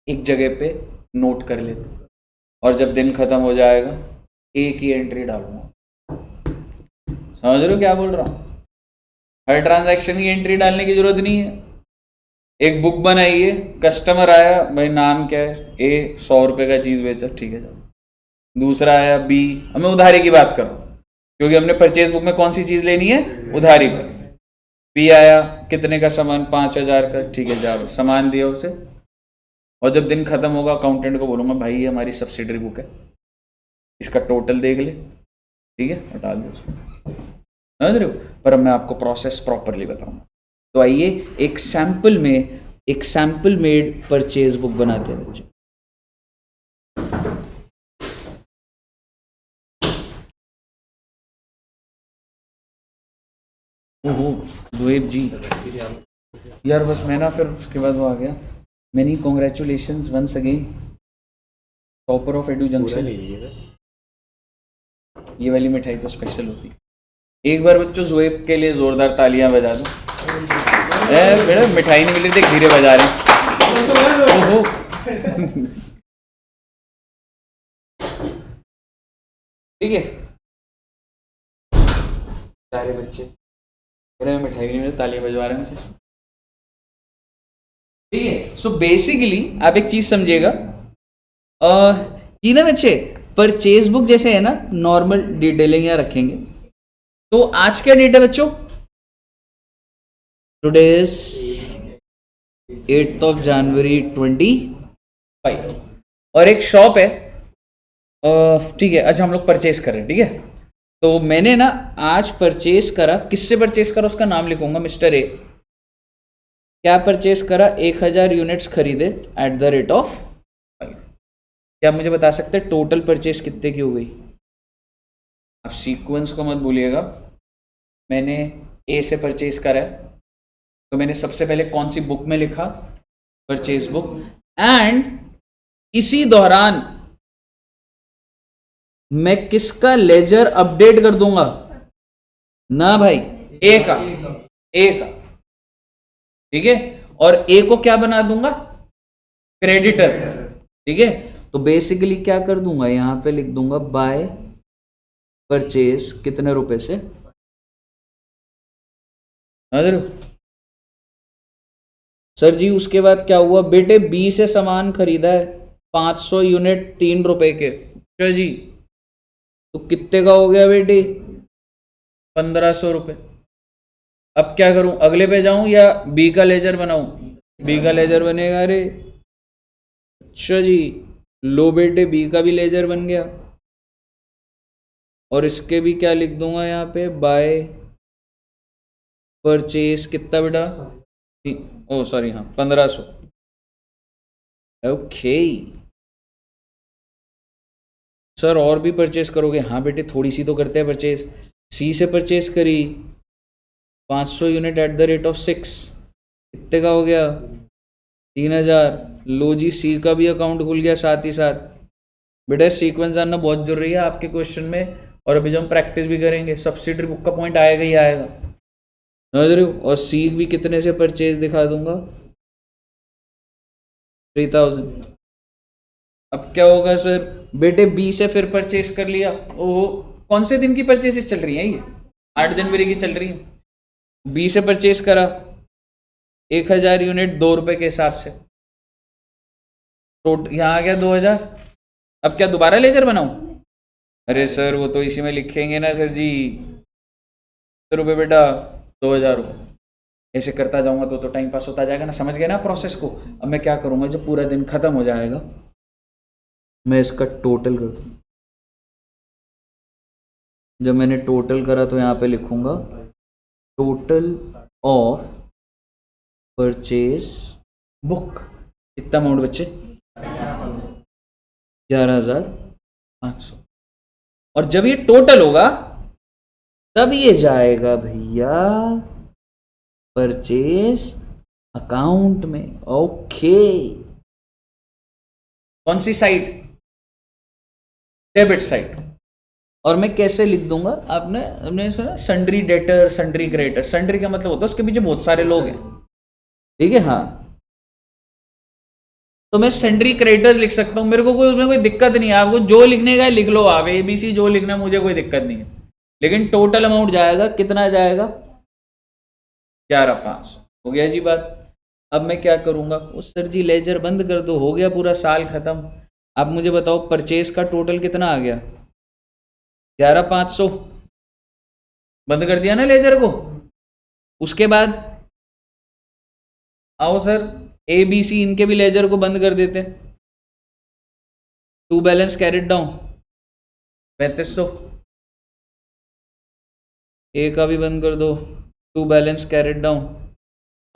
Speaker 1: एक जगह पे नोट कर लेते, और जब दिन खत्म हो जाएगा एक ही एंट्री डालूंगा। समझ रहे हो क्या बोल रहा हूँ? हर ट्रांजैक्शन की एंट्री डालने की जरूरत नहीं है। एक बुक बनाई है, कस्टमर आया, भाई नाम क्या है, ए 100 रुपये का चीज़ बेचा, ठीक है। दूसरा आया बी, मैं उधारी की बात कर रहा हूँ क्योंकि हमने परचेज बुक में कौन सी चीज़ लेनी है, उधारी पर। बी आया, कितने का सामान, 5,000 का, ठीक है, जाओ सामान दिया उसे, और जब दिन खत्म होगा अकाउंटेंट को बोलूँगा भाई ये हमारी सब्सिडरी बुक है, इसका टोटल देख ले, ठीक है, और डाल दो उसमें। समझ रहे हो? पर अब मैं आपको प्रोसेस प्रॉपरली बताऊंगा। तो आइए एक सैंपल मेड परचेज बुक बनाते हैं बच्चे। ओहो जोएब जी, यार बस मैं ना, फिर उसके बाद वो आ गया। Many congratulations once again, topper of Edu Junction. ये वाली मिठाई तो स्पेशल होती है। एक बार बच्चों जोएब के लिए जोरदार तालियां बजा दो। बेटा मिठाई नहीं मिली थी, धीरे बजा रहे। ओहो ठीक है, सारे बच्चे मिठाई नहीं मिली, तालियां बजवा रहे हैं मुझे, ठीक है। सो बेसिकली आप एक चीज समझिएगा कि ना बच्चे, परचेज बुक जैसे है ना, नॉर्मल डिटेलिंग यहाँ रखेंगे। तो आज क्या डेट है बच्चों? Today is 8th of January 25, और एक शॉप है, ठीक है। अच्छा हम लोग परचेज कर रहे हैं, ठीक है। तो मैंने ना आज परचेज करा, किससे परचेज करा उसका नाम लिखूंगा, मिस्टर ए। क्या परचेज करा? 1000 यूनिट्स खरीदे एट द रेट ऑफ 5। क्या आप मुझे बता सकते हैं टोटल परचेज कितने की हो गई? आप सीक्वेंस को मत भूलिएगा। मैंने ए से परचेज करा है, तो मैंने सबसे पहले कौन सी बुक में लिखा, परचेज बुक, एंड इसी दौरान मैं किसका लेजर अपडेट कर दूंगा ना भाई, ए का, ए का, ठीक है। और ए को क्या बना दूंगा, क्रेडिटर, ठीक है। तो बेसिकली क्या कर दूंगा, यहां पे लिख दूंगा बाय परचेज कितने रुपए से, सर जी उसके बाद क्या हुआ बेटे, बी से सामान खरीदा है 500 यूनिट 3 रुपए के, अच्छा जी, तो कितने का हो गया बेटे, 1500 रुपये। अब क्या करूं, अगले पे जाऊं या बी का लेजर बनाऊं, बी का लेजर बनेगा, अरे अच्छा जी, लो बेटे बी का भी लेजर बन गया, और इसके भी क्या लिख दूंगा यहाँ पे, बाय परचेज कितना बेटा, ओ सॉरी हाँ 1500, ओके। सर और भी परचेज करोगे, हाँ बेटे थोड़ी सी तो करते हैं परचेज, सी से परचेज करी 500 unit at the rate of 6, कितने का हो गया 3000, लो जी सी का भी अकाउंट खुल गया साथ ही साथ। बेटा सीक्वेंस जानना बहुत जरूरी है आपके क्वेश्चन में, और अभी जब हम प्रैक्टिस भी करेंगे सब्सिडरी बुक का पॉइंट आएगा ही आएगा, समझ रहे हो। और सी भी कितने से परचेज दिखा दूंगा, 3000। अब क्या होगा सर, बेटे बी से फिर परचेज कर लिया, ओहो कौन से दिन की परचेजेस चल रही हैं ये, 8 जनवरी की चल रही है, बी से परचेज करा 1000 यूनिट 2 रुपए के हिसाब से, तो यहाँ आ गया 2000। अब क्या दोबारा लेजर बनाऊं, अरे सर वो तो इसी में लिखेंगे ना सर जी, तो रुपये बेटा 2000 रुपये, ऐसे करता जाऊंगा तो टाइम पास होता जाएगा ना, समझ गए ना प्रोसेस को। अब मैं क्या करूंगा, जब पूरा दिन खत्म हो जाएगा मैं इसका टोटल कर दूँ, जब मैंने टोटल करा तो यहाँ पे लिखूंगा टोटल ऑफ परचेज बुक, कितना अमाउंट बच्चे 11,500, और जब ये टोटल होगा तब ये जाएगा भैया परचेज अकाउंट में, ओके। कौन सी साइड, डेबिट साइड। और मैं कैसे लिख दूंगा, आपने सुना sundry debtor sundry creditor, sundry का मतलब होता है उसके पीछे बहुत सारे लोग हैं, ठीक है, हाँ। तो मैं सन्ड्री क्रेडिटर्स लिख सकता हूं, मेरे को कोई उसमें कोई दिक्कत नहीं है, आपको जो लिखने का लिख लो आप, ABC जो लिखना मुझे कोई दिक्कत नहीं है, लेकिन टोटल अमाउंट जाएगा, कितना जाएगा 11,500, हो गया जी बात। अब मैं क्या करूंगा, उस सर जी लेजर बंद कर दो, हो गया पूरा साल खत्म। आप मुझे बताओ परचेज का टोटल कितना आ गया, 11,500, बंद कर दिया ना लेजर को। उसके बाद आओ सर ABC इनके भी लेजर को बंद कर देते, टू बैलेंस कैरिड डाउन 3500, ए का भी बंद कर दो, टू बैलेंस कैरिड डाउन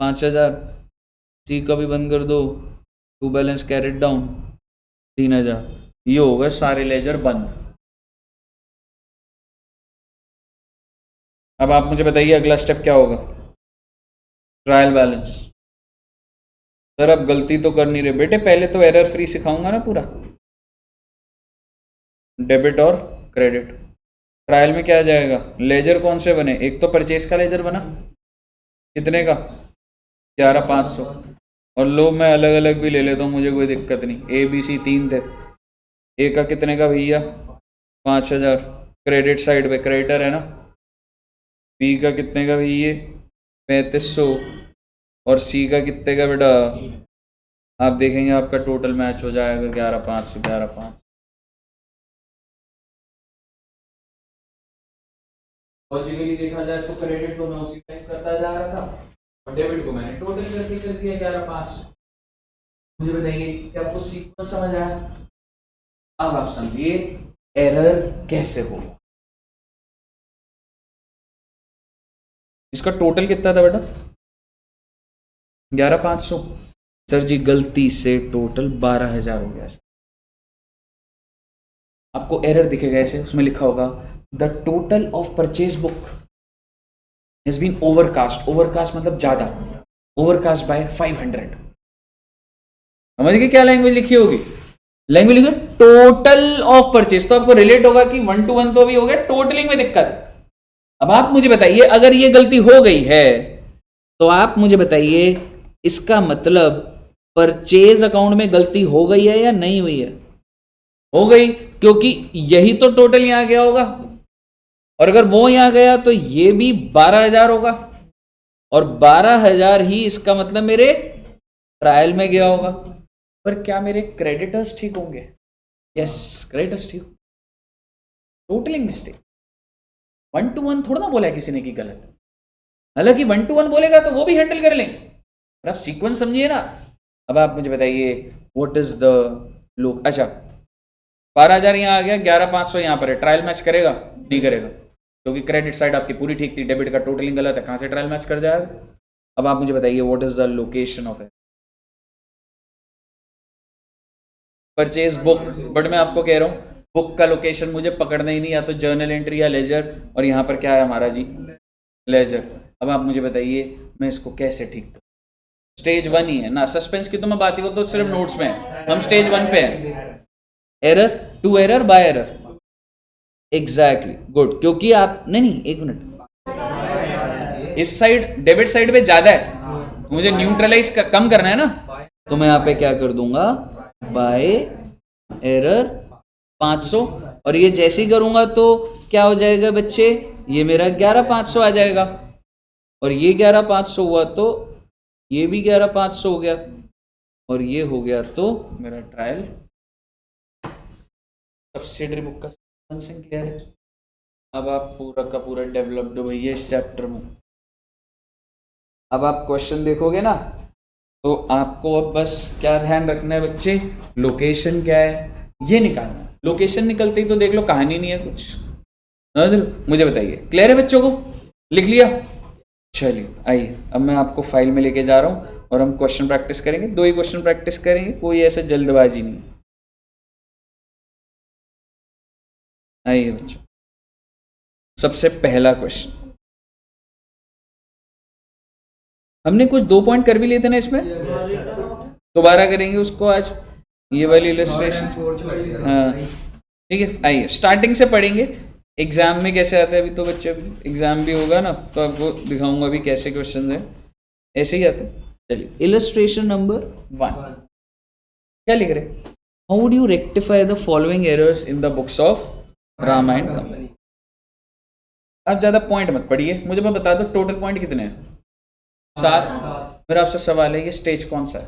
Speaker 1: 5000, सी का भी बंद कर दो, टू बैलेंस कैरिड डाउन 3000, ये हो गए सारे लेजर बंद। अब आप मुझे बताइए अगला स्टेप क्या होगा, ट्रायल बैलेंस। सर अब गलती तो कर नहीं रहे बेटे, पहले तो एरर फ्री सिखाऊंगा ना पूरा, डेबिट और क्रेडिट। ट्रायल में क्या आ जाएगा, लेजर कौन से बने, एक तो परचेज का लेजर बना कितने का 11,500, और लो मैं अलग अलग भी ले लेता हूँ, मुझे कोई दिक्कत नहीं, ABC 3 थे, ए का कितने का भैया 5000, क्रेडिट साइड पे क्रेडिटर है ना, बी का कितने का भैया 3500, और सी का कितने का बेटा, आप देखेंगे आपका टोटल मैच हो जाएगा 11,500 11,500। लॉजिकली देखा जाए तो क्रेडिट को मैं उसी टाइम करता जा रहा था, और डेबिट को मैंने टोटल करके कर दिया 11,500। मुझे बताइए क्या आपको सीक्वेंस समझ आया, अब आप समझिए एरर कैसे होगा। इसका टोटल कितना था बेटा 11,500, सर जी गलती से टोटल 12,000 हो गया। आपको एरर दिखेगा ऐसे, उसमें लिखा होगा the total of purchase book has been overcast, overcast मतलब ज्यादा, ओवरकास्ट बाय 500। समझ गए क्या लैंग्वेज लिखी होगी? लैंग्वेज लिखो टोटल ऑफ परचेज, तो आपको रिलेट होगा कि 1 to 1 तो अभी हो गया, टोटलिंग में दिक्कत है। अब आप मुझे बताइए, अगर ये गलती हो गई है तो आप मुझे बताइए इसका मतलब परचेज अकाउंट में गलती हो गई है या नहीं हुई है? हो गई, क्योंकि यही तो टोटल यहां गया होगा, और अगर वो यहां गया तो ये भी 12,000 होगा, और 12,000 ही इसका मतलब मेरे ट्रायल में गया होगा। पर क्या मेरे क्रेडिटर्स ठीक होंगे? यस, क्रेडिटर्स ठीक। टोटलिंग मिस्टेक, 1 to 1 थोड़ा ना बोला है किसी ने कि गलत, हालांकि 1 to 1 बोलेगा तो वो भी हैंडल कर लेंगे, पर आप सीक्वेंस समझिए ना। अब आप मुझे बताइए व्हाट इज द लुक। अच्छा, 12,000 यहाँ आ गया, 11,500 यहाँ पर है, ट्रायल मैच करेगा? नहीं करेगा, क्योंकि क्रेडिट साइड आपकी पूरी ठीक थी, डेबिट का टोटलिंग गलत है, कहाँ से ट्रायल मैच कर जाएगा? अब आप मुझे बताइए what is the location of error? Purchase book, but मैं आपको कह रहा हूँ बुक का लोकेशन मुझे पकड़ना ही नहीं, या तो जर्नल एंट्री या लेजर, और यहाँ पर क्या है हमारा जी, लेजर। अब आप मुझे बताइए मैं इसको कैसे ठीक करूँ? स्टेज 1 ही है ना, सस्पेंस की तो मैं बात ही, वो तो सिर्फ नोट्स में है, हम स्टेज 1 पे हैं। Error to error by error, exactly, good, क्योंकि आप नहीं, एक मिनट, इस साइड डेबिट साइड पे ज्यादा है, मुझे न्यूट्रलाइज कम करना है ना, तो मैं यहाँ पे क्या कर दूंगा, बाय एरर 500, और ये जैसे ही करूंगा तो क्या हो जाएगा बच्चे, ये मेरा 11,500 आ जाएगा, और ये 11,500 हुआ तो ये भी 11,500 हो गया, और ये हो गया तो मेरा ट्रायल सब्सिडरी बुक का फंक्शन क्लियर है। अब आप पूरा का पूरा डेवलप्ड हो भैया इस चैप्टर में। अब आप क्वेश्चन देखोगे ना, तो आपको अब बस क्या ध्यान रखना है बच्चे, लोकेशन क्या है ये निकालना है। लोकेशन निकलती तो देख लो कहानी नहीं है कुछ, मुझे बताइए, क्लियर है बच्चों को? लिख लिया? चलिए आइए, अब मैं आपको फाइल में लेके जा रहा हूँ और हम क्वेश्चन प्रैक्टिस करेंगे, 2 ही क्वेश्चन प्रैक्टिस करेंगे, कोई ऐसा जल्दबाजी नहीं। आइए बच्चों, सबसे पहला क्वेश्चन, हमने कुछ 2 पॉइंट कर भी लिए थे ना इसमें, दोबारा करेंगे उसको आज, ये वाली इलस्ट्रेशन। हाँ ठीक है, आइए स्टार्टिंग से पढ़ेंगे, एग्जाम में कैसे आता है, अभी तो बच्चे एग्जाम भी होगा ना, तो आपको दिखाऊंगा अभी कैसे क्वेश्चन है, ऐसे ही आते हैं। चलिए इलस्ट्रेशन नंबर 1, क्या लिख रहे, how would you rectify the following errors in the books of Ramayan company. आप ज्यादा पॉइंट मत पढ़िए, मुझे मैं बता दो टोटल पॉइंट कितने हैं, 7। मेरा आपसे सवाल है, ये स्टेज कौन सा है?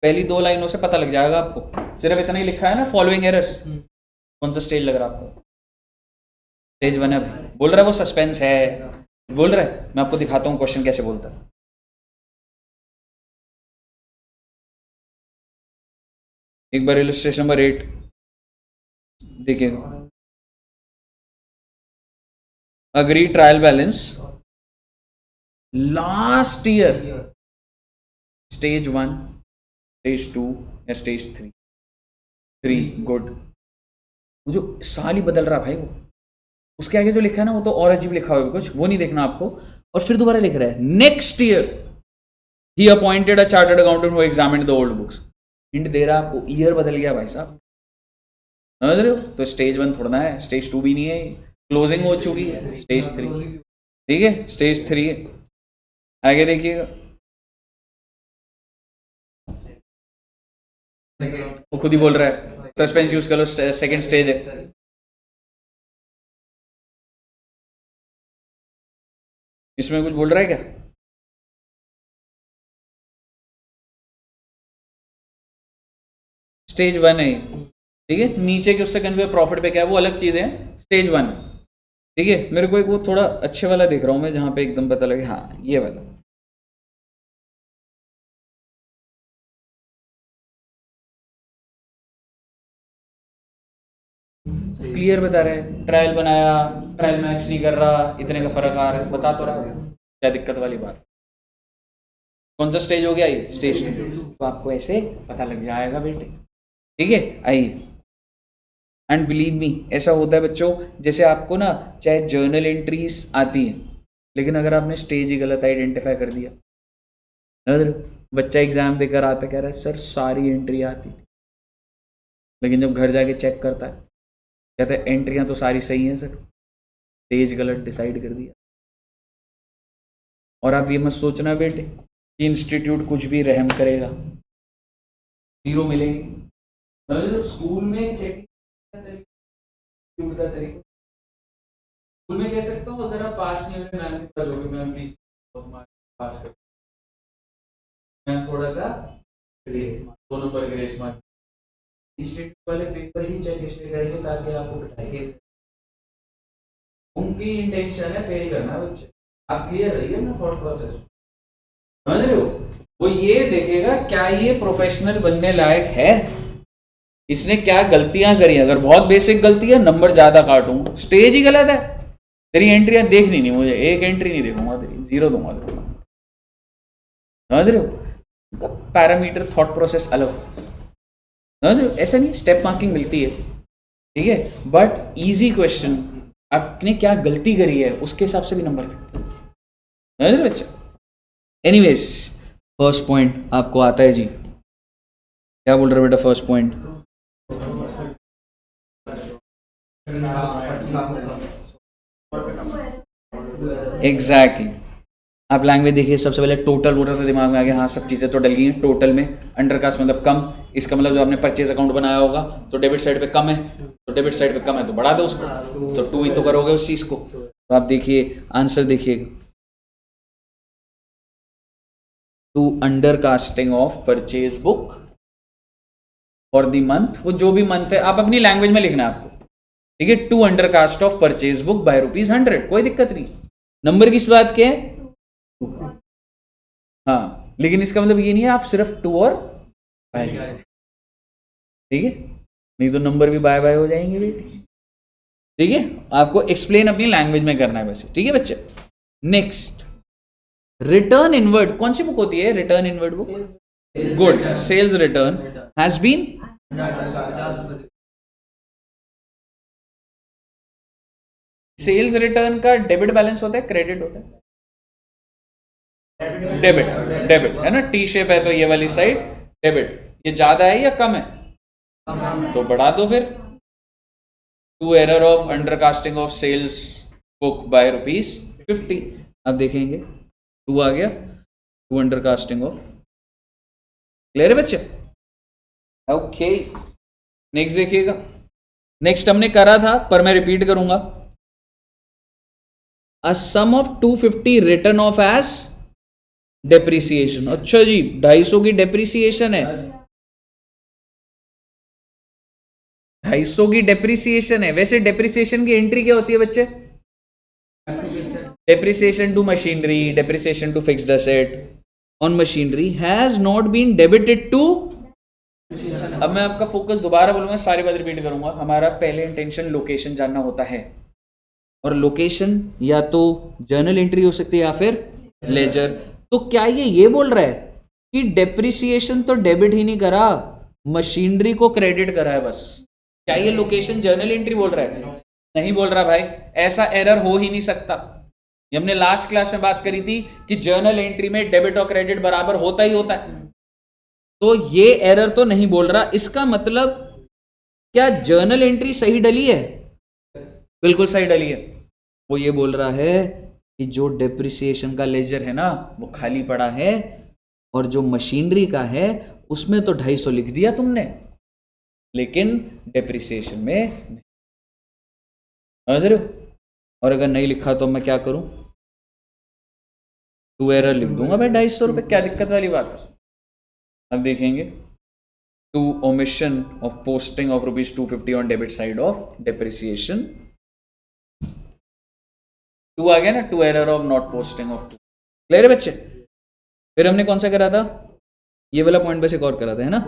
Speaker 1: पहली 2 लाइनों से पता लग जाएगा आपको, सिर्फ इतना ही लिखा है ना, फॉलोइंग एरर्स, कौन सा स्टेज लग रहा है आपको? स्टेज 1 है, बोल रहा है वो सस्पेंस है, बोल रहा है, मैं आपको दिखाता हूँ क्वेश्चन कैसे बोलता है। एक बार इलस्ट्रेशन नंबर 8 देखिएगा, agree trial balance last year, stage 1, stage 2 या स्टेज 3, गुड। जो साल ही बदल रहा भाई, वो उसके आगे जो लिखा है ना वो तो और अजीब लिखा हुआ है कुछ, वो नहीं देखना आपको। और फिर दोबारा लिख रहा है नेक्स्ट ईयर ही appointed a chartered accountant who examined the old books. Hint दे रहा है आपको, ईयर बदल गया भाई साहब, समझ रहे हो? तो स्टेज 1 थोड़ा है, स्टेज 2 भी नहीं है, क्लोजिंग हो चुकी है, स्टेज 3, ठीक है, स्टेज 3 है। आगे देखिएगा, वो खुद ही बोल रहा है सस्पेंस यूज कर लो, सेकंड स्टेज है। इसमें कुछ बोल रहा है क्या? स्टेज 1 है, ठीक है, नीचे के उससे कन्वे प्रॉफिट पे क्या है वो अलग चीज़ है, स्टेज 1, ठीक है। मेरे को एक वो थोड़ा अच्छे वाला देख रहा हूँ मैं, जहाँ पे एकदम पता लगे, हाँ ये वाला, क्लियर बता रहे हैं, ट्रायल बनाया, ट्रायल मैच नहीं कर रहा, इतने का फर्क आ रहा है, बता तो रहा है, क्या दिक्कत वाली बात। कौन सा स्टेज हो गया ये, स्टेज 2, तो आपको ऐसे पता लग जाएगा बेटे, ठीक है। आइए एंड बिलीव मी, ऐसा होता है बच्चों, जैसे आपको ना चाहे जर्नल एंट्रीज आती हैं, लेकिन अगर आपने स्टेज ही गलत आइडेंटिफाई कर दिया, बच्चा एग्जाम देकर आता कह रहा है सर सारी एंट्री आती थी, लेकिन जब घर जाके चेक करता है कहता है एंट्रियां तो सारी सही हैं सर, स्टेज गलत डिसाइड कर दिया। और आप ये मत सोचना बेटे कि इंस्टीट्यूट कुछ भी रहम करेगा, 0 मिलेंगे। स्कूल में चेकिंग का तरीका, स्कूल में कह सकता हूँ अगर आप पास नहीं हो रहे मैम के पास जाओगे, मैम प्लीज पास कर, मैम थोड़ा सा grace mark, 2 number grace mark. Institute वाले पेपर ही चेक इसलिए करेंगे ताकि आपको बिठाएंगे, उनकी इंटेंशन है फेल करना बच्चे। आप क्लियर रहिए ना थॉट प्रोसेस, समझ रहे हो? वो ये देखेगा क्या ये प्रोफेशनल बनने लायक है, इसने क्या गलतियां करी। अगर बहुत बेसिक गलती है नंबर ज्यादा काटूंगा, स्टेज ही गलत है, तेरी एंट्रियां देखनी नहीं मुझे, एक एंट्री नहीं देखूंगा तेरी, 0 दूंगा तेरे, समझ रहे हो? पैरामीटर थॉट प्रोसेस अलग, समझ रहे हो? ऐसा नहीं स्टेप मार्किंग मिलती है, ठीक है, बट इजी क्वेश्चन आपने क्या गलती करी है उसके हिसाब से भी नंबर कटते हैं, समझ रहे हो बच्चा? एनीवेज फर्स्ट पॉइंट आपको आता है जी, क्या बोल रहे हो बेटा? फर्स्ट पॉइंट एग्जैक्टली आप लैंग्वेज देखिए, सबसे पहले टोटल वोटर तो दिमाग में आ गया, हाँ सब चीज़ें तो डल गई हैं। टोटल में अंडरकास्ट मतलब कम, इसका मतलब जो आपने परचेज अकाउंट बनाया होगा तो डेबिट साइड पे कम है, तो डेबिट साइड पे कम है तो बढ़ा दो उसको, तो 2 ही तो करोगे उस चीज़ को। तो आप देखिए आंसर देखिएगा, two undercasting of purchase book for the month, वो जो भी मंथ है आप अपनी लैंग्वेज में लिखना है आपको, ठीक है। To undercast of purchase book by ₹100, कोई दिक्कत नहीं, नंबर किस बात के है? हाँ, लेकिन इसका मतलब ये नहीं है आप सिर्फ 2 और बाय, ठीक है, नहीं तो नंबर भी बाय बाय हो जाएंगे बेटी, ठीक है। आपको एक्सप्लेन अपनी लैंग्वेज में करना है बस, ठीक है बच्चे। नेक्स्ट रिटर्न इनवर्ड, कौन सी बुक होती है return inward book? Good, sales return has been, sales return का डेबिट बैलेंस होता है क्रेडिट होता है? डेबिट, डेबिट है ना, टी शेप है तो ये वाली साइड डेबिट, ये ज्यादा है या कम है? तो बढ़ा दो फिर, two error of undercasting of sales book by ₹50। अब देखेंगे 2 आ गया, टू अंडरकास्टिंग ऑफ, क्लियर है बच्चे? ओके नेक्स्ट देखिएगा, नेक्स्ट हमने करा था पर मैं रिपीट करूंगा, a sum of 250 written off as depreciation. अच्छा जी 250 की डेप्रिसिएशन है, 250 की डेप्रिसिएशन है। वैसे डेप्रिसिएशन की एंट्री क्या होती है बच्चे? Depreciation to machinery, depreciation to fixed asset on machinery has not been debited to. अब मैं आपका फोकस दोबारा बोलूंगा, सारी बात रिपीट करूंगा। हमारा पहले इंटेंशन लोकेशन जानना होता है, और लोकेशन या तो जर्नल एंट्री हो सकती है या फिर लेजर। तो क्या ये बोल रहा है कि डेप्रिसिएशन तो डेबिट ही नहीं करा, मशीनरी को क्रेडिट करा है बस? क्या ये लोकेशन जर्नल एंट्री बोल रहा है? नहीं बोल रहा भाई, ऐसा एरर हो ही नहीं सकता। ये हमने लास्ट क्लास में बात करी थी कि जर्नल एंट्री में डेबिट और क्रेडिट बराबर होता ही होता है, तो ये एरर तो नहीं बोल रहा। इसका मतलब क्या जर्नल एंट्री सही डली है? बिल्कुल सही डली है। वो ये बोल रहा है कि जो डेप्रिसिएशन का लेजर है ना वो खाली पड़ा है, और जो मशीनरी का है उसमें तो 250 लिख दिया तुमने, लेकिन डेप्रिसिएशन में नहीं, समझ रहे हो? और अगर नहीं लिखा तो मैं क्या करूं? टू एरर लिख दूंगा भाई, 250 रुपये, क्या दिक्कत वाली बात है? अब देखेंगे, to omission of posting of ₹250 on debit side of depreciation. 2 आ गया ना, to error of not posting of 2, clear है बच्चे? फिर हमने कौन सा करा था? ये वाला पॉइंट बस एक और करा था, है ना,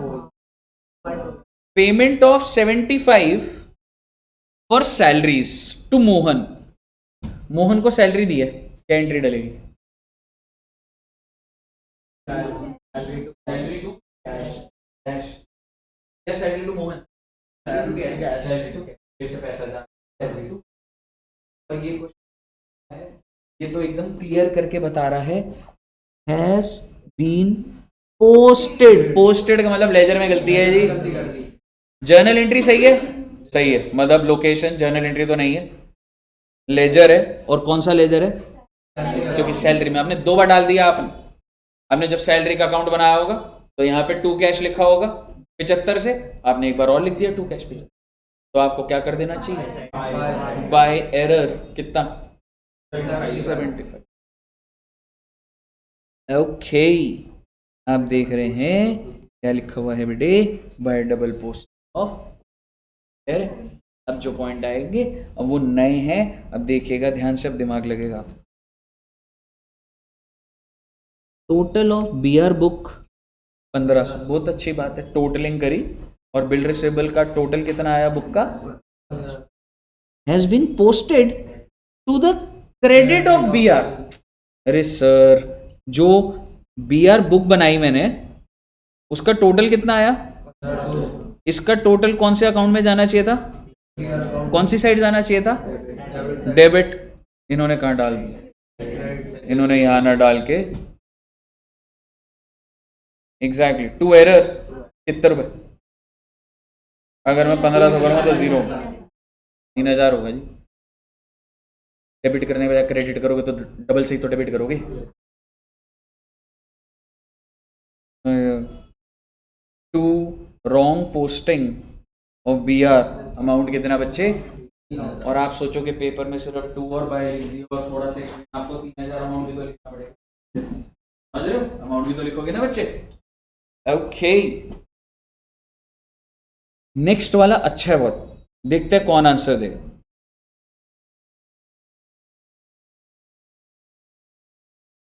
Speaker 1: payment of 75 for salaries to Mohan. Mohan को सैलरी दी है, क्या एंट्री डलेगी? सैलरी टू कैश, कैश या सैलरी टू मोहन? फिर से पैसा जाना है। और ये क्वेश्चन है, ये तो एकदम क्लियर करके बता रहा है हैज बीन पोस्टेड। पोस्टेड का मतलब लेजर में गलती है जी। जर्नल एंट्री सही है, सही है, मतलब लोकेशन जर्नल एंट्री तो नहीं है, लेजर है। और कौन सा लेजर है? क्योंकि सैलरी में आपने 2 बार डाल दिया। आपने जब सैलरी का अकाउंट बनाया होगा तो यहाँ पे 2 कैश लिखा होगा 75 से, आपने एक बार और लिख दिया 2 कैश 75। तो आपको क्या कर देना चाहिए? बाय एरर कितना? 75। ओके, आप देख रहे हैं क्या लिखा हुआ है बेटे? Bye double post of error. अब जो पॉइंट आएंगे अब वो नए हैं, अब देखिएगा ध्यान से, अब दिमाग लगेगा। टोटल ऑफ बीआर बुक 1500, बहुत अच्छी बात है, टोटलिंग करी और बिल रिसेबल का टोटल कितना आया बुक का? Has been posted to the credit of BR. अरे सर, जो बीआर बुक बनाई मैंने उसका टोटल कितना आया? इसका टोटल कौन से अकाउंट में जाना चाहिए था? कौन सी साइड जाना चाहिए था? डेबिट। इन्होंने कहाँ डाल दिया? इन्होंने यहां ना डाल के एग्जैक्टली टू एरर। कितने रुपए? अगर मैं 1500 करूंगा तो 0 होगा, 3000 होगा जी। डेबिट करने के बजाय क्रेडिट करोगे तो डबल से ही तो डेबिट करोगे। To wrong posting of BR amount कितना बच्चे? और आप सोचो कि पेपर में सिर्फ 2 और बाय लिख दिया और थोड़ा सा आपको 3000 अमाउंट भी तो लिखना पड़ेगा। समझ रहे हो? अमाउंट भी तो लिखोगे ना बच्चे। ओके, नेक्स्ट वाला अच्छा है बहुत, देखते हैं कौन आंसर देगा।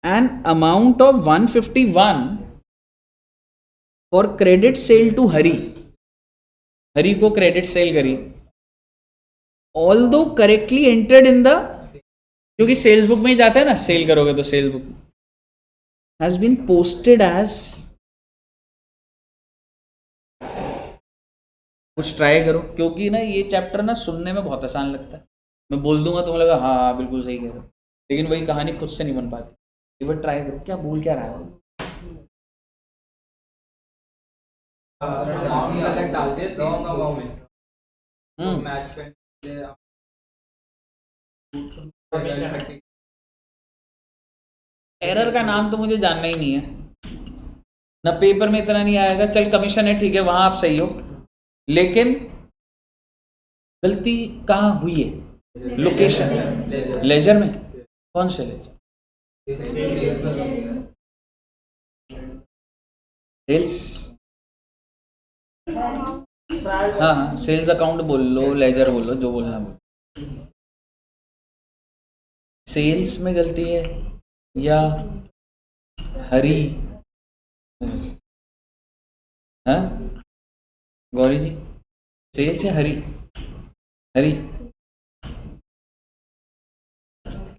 Speaker 1: An amount of 151 for credit sale to Hari. Hari को क्रेडिट सेल करी, although correctly entered in the, क्योंकि सेल्स बुक में ही जाता है ना, सेल करोगे तो sales book, has been posted as. कुछ ट्राई करो, क्योंकि ना ये चैप्टर ना सुनने में बहुत आसान लगता है, मैं बोल दूंगा तो लगा हाँ बिल्कुल सही कह रहे हो, लेकिन वही कहानी खुद से नहीं बन पाती। एक बार ट्राई करो, क्या बोल क्या रहा है? एरर का नाम तो मुझे जानना ही नहीं है ना, पेपर में इतना नहीं आएगा। चल कमीशन है, ठीक है, वहां आप सही हो, लेकिन गलती कहाँ हुई है? लोकेशन, लेजर में। कौन से लेजर? सेल्स। हाँ हाँ, सेल्स अकाउंट बोल लो, लेजर बोल लो, जो बोलना बोल। सेल्स में गलती है या हरी? हाँ गौरी जी, सेल्स है हरी? हरी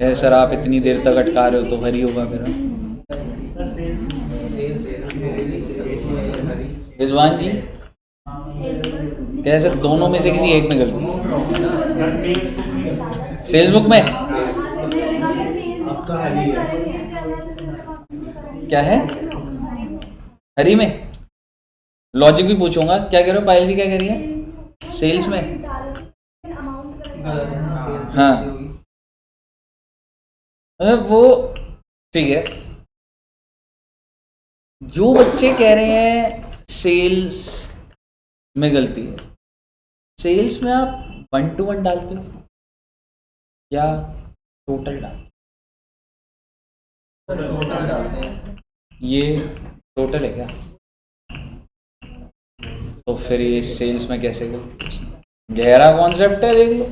Speaker 1: यार सर, आप इतनी देर तक अटका रहे हो तो हरी होगा मेरा। रिजवान जी कैसे? दोनों में से किसी एक में गलती है। सेल्स बुक में क्या है? हरी में। लॉजिक भी पूछूंगा, क्या कह रहे हो पायल जी? क्या कह रही है? सेल्स में। हाँ वो ठीक है। जो बच्चे कह रहे हैं सेल्स में गलती है, सेल्स में आप 1 to 1 डालते हो या टोटल डालते हो? ये टोटल है क्या? तो फिर ये सेल्स में कैसे गलती है? गहरा कॉन्सेप्ट है, देख लो।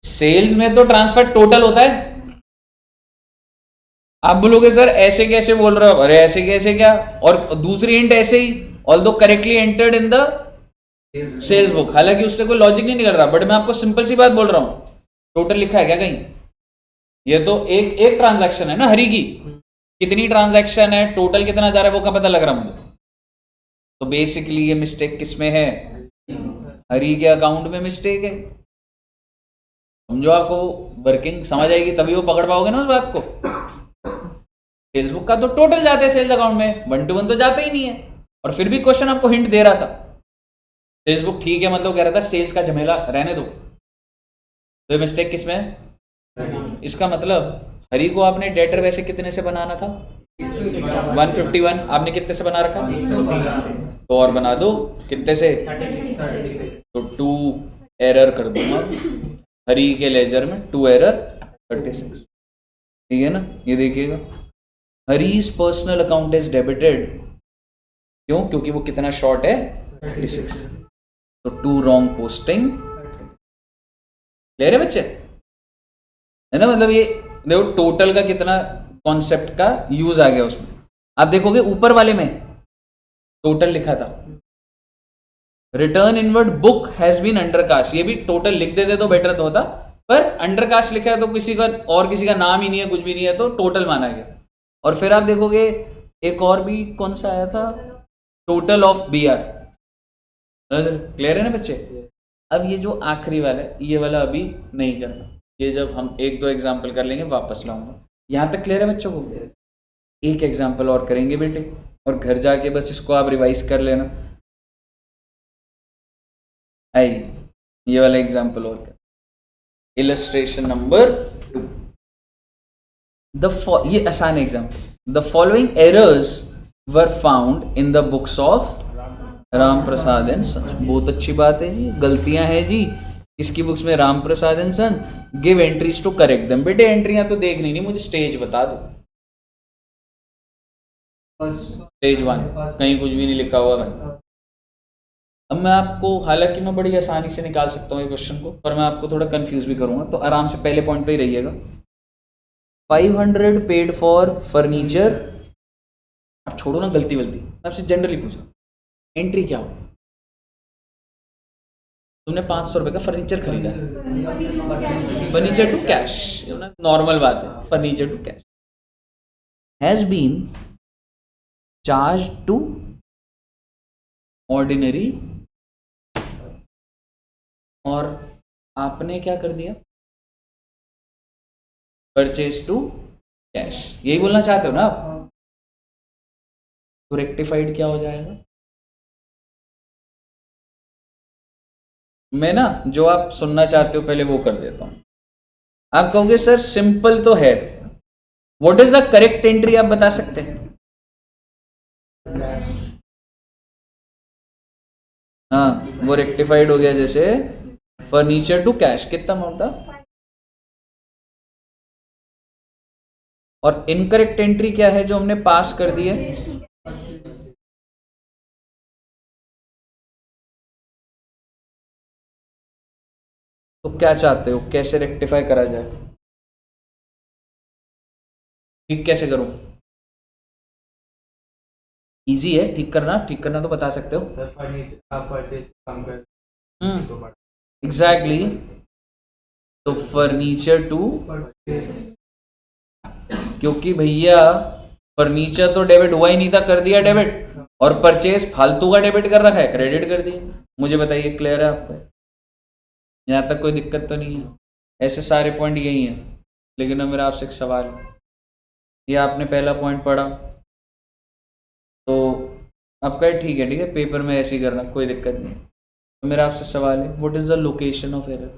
Speaker 1: सेल्स में तो ट्रांसफर टोटल होता है। आप बोलोगे सर ऐसे कैसे बोल रहे हो? अरे ऐसे कैसे क्या? और दूसरी हिंट ऐसे ही, although correctly entered in the sales book. हालांकि उससे कोई लॉजिक नहीं निकल रहा, बट मैं आपको सिंपल सी बात बोल रहा हूं। टोटल लिखा है क्या कहीं? ये तो एक ट्रांजैक्शन है ना हरी की। कितनी ट्रांजैक्शन है, टोटल कितना जा रहा है, वो क्या पता लग रहा मुझे? तो बेसिकली ये मिस्टेक किसमें है? हरी के अकाउंट में मिस्टेक है। समझो, आपको वर्किंग समझ आएगी तभी वो पकड़ पाओगे ना उस बात को। सेल्स बुक का तो टोटल जाते हैं सेल्स अकाउंट में, 1 to 1 तो जाते ही नहीं है। और फिर भी क्वेश्चन आपको हिंट दे रहा था, सेल्स बुक ठीक है, मतलब कह रहा था सेल्स का झमेला रहने दो। तो ये मिस्टेक किसमें है? इसका मतलब हरी को आपने डेटर वैसे कितने से बनाना था? 151। आपने कितने से बना रखा? तो और बना दो, कितने से? तो 2 एरर कर दूंगा हरी के लेजर में, 2 एरर 36। ठीक है ना? ये देखिएगा, Hari's personal account is debited. क्यों? क्योंकि वो कितना शॉर्ट है? 36। तो 2 रॉन्ग पोस्टिंग। ले रहे बच्चे, है ना? मतलब ये देखो टोटल का कितना कॉन्सेप्ट का यूज आ गया उसमें। आप देखोगे ऊपर वाले में टोटल लिखा था, return inward book has been undercast. ये भी टोटल लिख देते तो बेटर तो होता, पर अंडरकास्ट लिखा है तो किसी का और किसी का नाम ही नहीं है, कुछ भी नहीं है, तो टोटल माना गया। और फिर आप देखोगे एक और भी कौन सा आया था, total of B R. Clear है ना बच्चे? अब ये जो आखिरी वाला है, ये वाला अभी नहीं करना, ये जब हम 1-2 एग्जाम्पल कर लेंगे वापस लाऊंगा। यहाँ तक क्लियर है बच्चों को? एक एग्जाम्पल और करेंगे बेटे, और घर जाके बस इसको आप रिवाइज कर लेना। आई ये वाला एग्जाम्पल और कर, इलस्ट्रेशन नंबर 2। ये आसान example, the following errors were found in the books of Ram Prasad and sons. बहुत अच्छी बात है जी, गलतियां हैं जी इसकी बुक्स में, Ram Prasad and son. Give entries to correct them. बेटे एंट्रियां तो देखनी नहीं, मुझे स्टेज बता दो। स्टेज 1 कहीं कुछ भी नहीं लिखा हुआ है। अब मैं आपको, हालांकि मैं बड़ी आसानी से निकाल सकता हूँ ये क्वेश्चन को, पर मैं आपको थोड़ा कंफ्यूज भी करूंगा, तो आराम से पहले पॉइंट पे ही रहिएगा। 500 पेड फॉर फर्नीचर। अब छोड़ो ना गलती वलती, मैं आपसे जनरली पूछ रहा हूँ, एंट्री क्या हो? तुमने 500 रुपए का फर्नीचर खरीदा, फर्नीचर टू कैश, नॉर्मल बात है, furniture to cash has been charge to ordinary. और आपने क्या कर दिया? Purchase to cash. यही बोलना चाहते हो ना आप? तो रेक्टिफाइड क्या हो जाएगा? मैं ना जो आप सुनना चाहते हो पहले वो कर देता हूं। आप कहोगे सर सिंपल तो है, what is the correct entry आप बता सकते हैं? हाँ, वो रेक्टिफाइड हो गया। जैसे फर्नीचर टू कैश कितना अमाउंट था, और इनकरेक्ट एंट्री क्या है जो हमने पास कर दी है? तो क्या चाहते हो, कैसे रेक्टिफाई करा जाए? ठीक कैसे करूं? इजी है ठीक करना, ठीक करना तो बता सकते हो
Speaker 2: सर। फर्नीचर का परचेज कम कर
Speaker 1: एग्जैक्टली। तो फर्नीचर टू, क्योंकि भैया फर्नीचर तो डेबिट हुआ ही नहीं था, कर दिया डेबिट, और परचेज फालतू का डेबिट कर रखा है, क्रेडिट कर दिया। मुझे बताइए क्लियर है आपको? यहाँ तक कोई दिक्कत तो नहीं है? ऐसे सारे पॉइंट यही हैं। लेकिन अब मेरा आपसे एक सवाल है, ये आपने पहला पॉइंट पढ़ा तो आपका ठीक है पेपर में ऐसे ही करना, कोई दिक्कत नहीं। तो मेरा आपसे सवाल है, what is the location of error?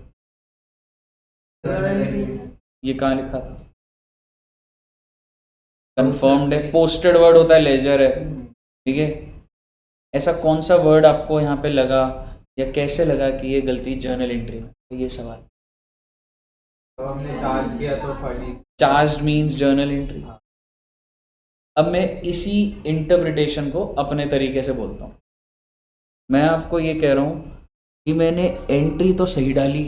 Speaker 1: ये कहाँ लिखा था? कंफर्म्ड है, पोस्टेड वर्ड होता है, लेजर है, ठीक है। ऐसा कौन सा वर्ड आपको यहाँ पे लगा, या कैसे लगा कि ये गलती जर्नल एंट्री में? ये सवाल।
Speaker 2: तो हमने चार्ज किया तो furniture,
Speaker 1: charge means journal entry. अब मैं इसी इंटरप्रिटेशन को अपने तरीके से बोलता हूँ। मैं आपको ये कह रहा हूँ कि मैंने एंट्री तो सही डाली,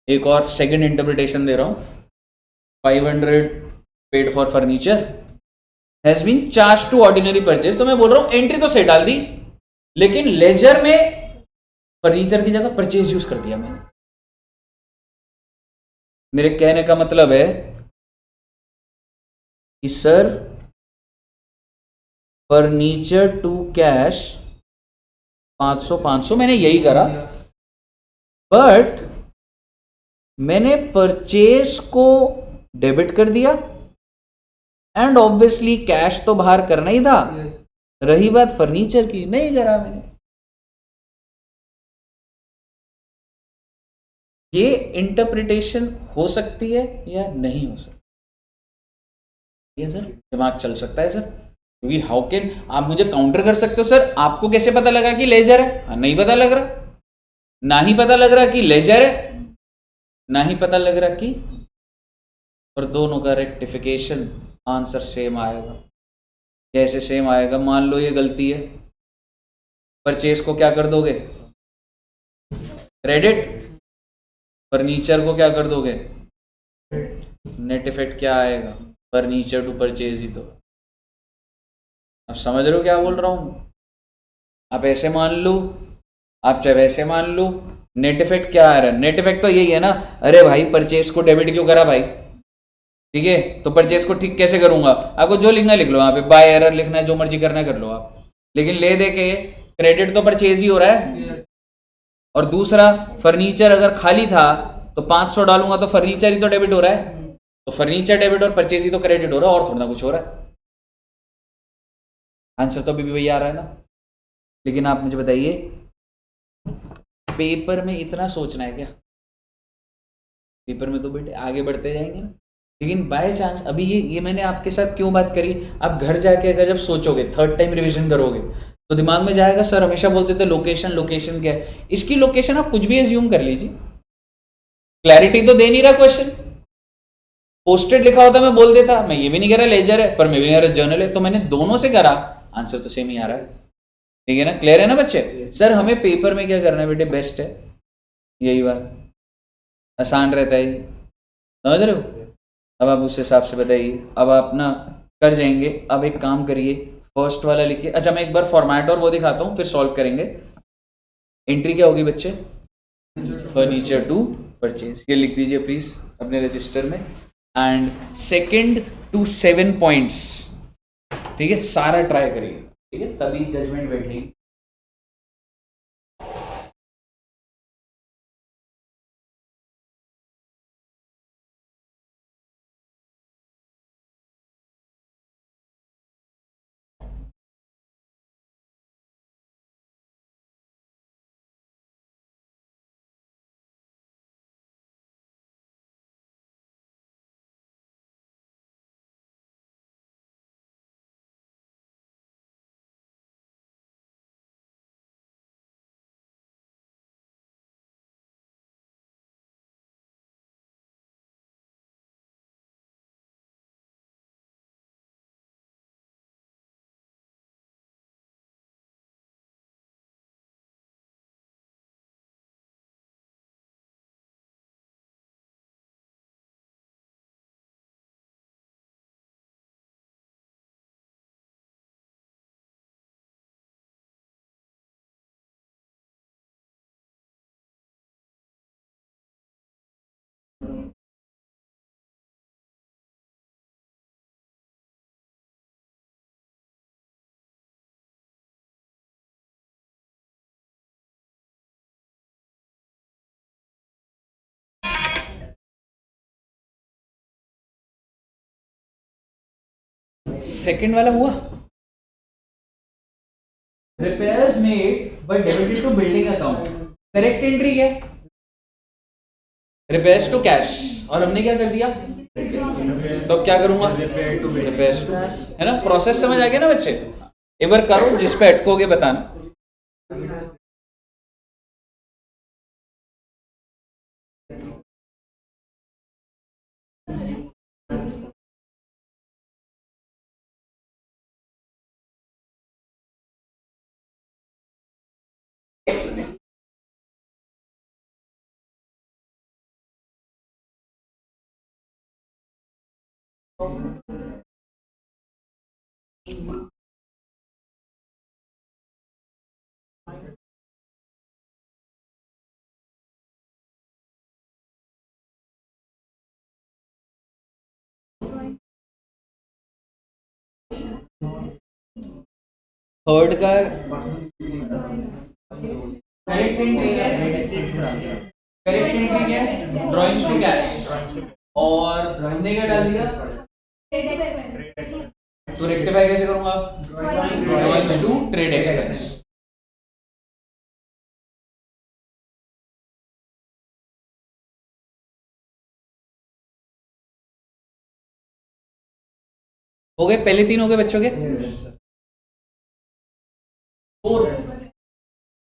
Speaker 1: एक और सेकंड इंटरप्रिटेशन दे रहा हूँ, 500 paid for furniture has been charge to ordinary purchase. तो मैं बोल रहा हूँ एंट्री तो सही डाल दी, लेकिन लेजर में फर्नीचर की जगह परचेज यूज कर दिया मैंने। मेरे कहने का मतलब है कि सर फर्नीचर टू कैश 500 500 मैंने यही करा, बट मैंने परचेस को डेबिट कर दिया एंड ऑब्वियसली कैश तो बाहर करना ही था। रही बात फर्नीचर की, नहीं करा मैंने। ये इंटरप्रिटेशन हो सकती है या नहीं हो सकती है सर? दिमाग चल सकता है सर, क्योंकि हाउ कैन आप मुझे काउंटर कर सकते हो सर, आपको कैसे पता लगा कि लेजर है? हाँ, नहीं पता लग रहा, ना ही पता लग रहा कि लेजर है, ना ही पता लग रहा कि, और दोनों का रेक्टिफिकेशन आंसर सेम आएगा। कैसे सेम आएगा? मान लो ये गलती है, परचेस को क्या कर दोगे? क्रेडिट। फर्नीचर को क्या कर दोगे? नेट इफेक्ट क्या आएगा? फर्नीचर टू परचेज ही तो। अब समझ रहे हो क्या बोल रहा हूं? आप ऐसे मान लो, आप चाहे वैसे मान लो, नेट इफेक्ट क्या आ रहा है? नेट इफेक्ट तो यही है ना, अरे भाई परचेज को डेबिट क्यों करा भाई? ठीक है, तो परचेज को ठीक कैसे करूंगा? आपको जो लिखना लिख लो, यहाँ पे बाय एरर लिखना है, जो मर्जी करना है कर लो आप, लेकिन ले दे के क्रेडिट तो परचेज ही हो रहा है। और दूसरा, फर्नीचर अगर खाली था तो 500 डालूंगा तो फर्नीचर ही तो डेबिट हो रहा है, तो फर्नीचर डेबिट और परचेज ही तो क्रेडिट हो रहा है, और थोड़ा कुछ हो रहा है। आंसर तो अभी भी वही आ रहा है ना। लेकिन आप मुझे बताइए, पेपर में इतना सोचना है क्या? पेपर में तो बेटे आगे बढ़ते जाएंगे ना। लेकिन बाय चांस अभी ये मैंने आपके साथ क्यों बात करी, आप घर जाके अगर जब सोचोगे, थर्ड टाइम रिवीजन करोगे, तो दिमाग में जाएगा सर हमेशा बोलते थे लोकेशन, लोकेशन क्या है? इसकी लोकेशन आप कुछ भी एज्यूम कर लीजिए, क्लैरिटी तो दे नहीं रहा क्वेश्चन। पोस्टेड लिखा होता मैं बोल देता, मैं ये भी नहीं कह रहा लेजर है, पर मैं भी नहीं कह रहा जर्नल है, तो मैंने दोनों से करा, आंसर तो सेम ही आ रहा है। ठीक है ना, क्लियर है ना बच्चे? सर हमें पेपर में क्या करना है बेटे? बेस्ट है यही बात, आसान रहता है, समझ रहे हो? अब आप उस हिसाब से बताइए, अब आप ना कर जाएंगे। अब एक काम करिए, फर्स्ट वाला लिखिए। अच्छा मैं एक बार फॉर्मेट और वो दिखाता हूँ, फिर सॉल्व करेंगे। एंट्री क्या होगी बच्चे? फर्नीचर टू परचेज, ये लिख दीजिए प्लीज अपने रजिस्टर में। एंड सेकंड टू 7 पॉइंट्स, ठीक है, सारा ट्राई करिए, ठीक है, तभी जजमेंट बैठेगी। सेकंड वाला हुआ, repairs made but debited to building account, correct entry क्या? रिपेयर्स टू कैश, और हमने क्या कर दिया? तो क्या करूंगा? रिपेयर्स टू, है ना? प्रोसेस समझ आ गया ना बच्चे? एक बार करो, जिस पे अटकोगे बताना। थर्ड का करेक्ट एंट्री क्या है? करेक्ट एंट्री क्या है? Drawings to cash. और हमने क्या डाल दिया? तो रेक्टिफाई कैसे करूंगा? Drawings to trade expense. हो गए? पहले 3 हो गए बच्चों के। 4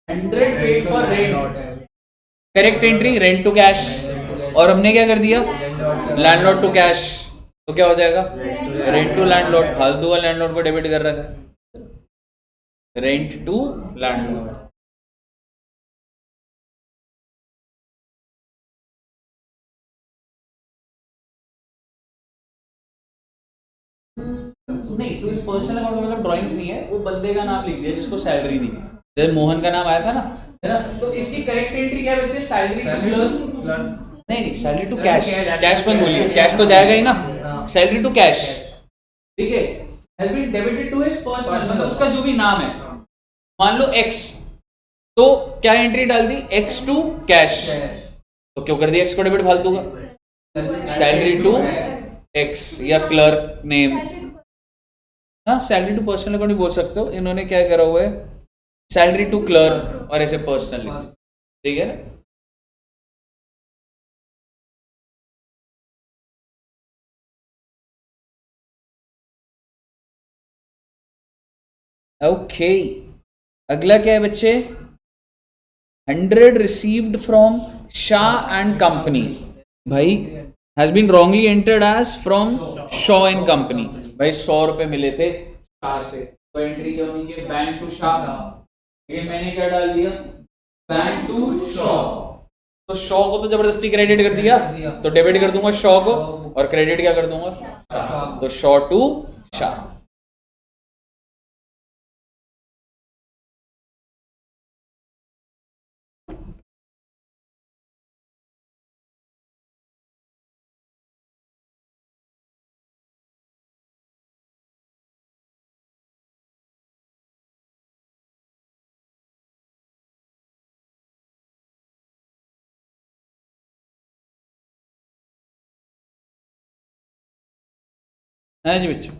Speaker 1: 100 paid for rent. Correct entry rent to cash. और हमने क्या कर दिया? Landlord to cash. तो क्या हो जाएगा? Rent to landlord. फालतू का लैंडलॉर्ड को डेबिट कर रखा है। Rent to landlord. नहीं, तो इस पर्सनल अकाउंट का मतलब ड्राइंग्स नहीं है, वो बंदे का नाम लिख दिया जिसको सैलरी दी। जैसे मोहन का नाम आया था ना, है ना? तो इसकी करेक्ट एंट्री क्या है बच्चे? Salary to learn. नहीं, सैलरी टू कैश। कैश मत बोलिए, कैश तो जाएगा ही ना। सैलरी टू कैश, ठीक है। Has been debited to his personal, मतलब उसका जो भी नाम है। मान लो एक्स, तो क्या एंट्री डाल दी? X to cash. तो क्यों कर दिया एक्स को डेबिट फालतू का? सैलरी टू एक्स या क्लर्क नेम। हाँ, सैलरी टू पर्सनल अकाउंट भी बोल सकते हो। इन्होंने क्या करा हुआ है? सैलरी टू क्लर्क और ऐसे पर्सनल, ठीक है ना? ओके, अगला क्या है बच्चे? 100 received from Shah and company. भाई has been wrongly entered as from Shaw and company. भाई 100 रुपए मिले थे शाह से, तो एंट्री क्या होनी चाहिए? Bank to Shah. ये मैंने क्या डाल दिया? Bank to Shaw. तो शॉ को तो जबरदस्ती क्रेडिट कर दिया, तो डेबिट कर दूंगा शॉ को, और क्रेडिट क्या कर दूंगा? शाह। तो शॉ टू शाह। हाँ जी बच्चों,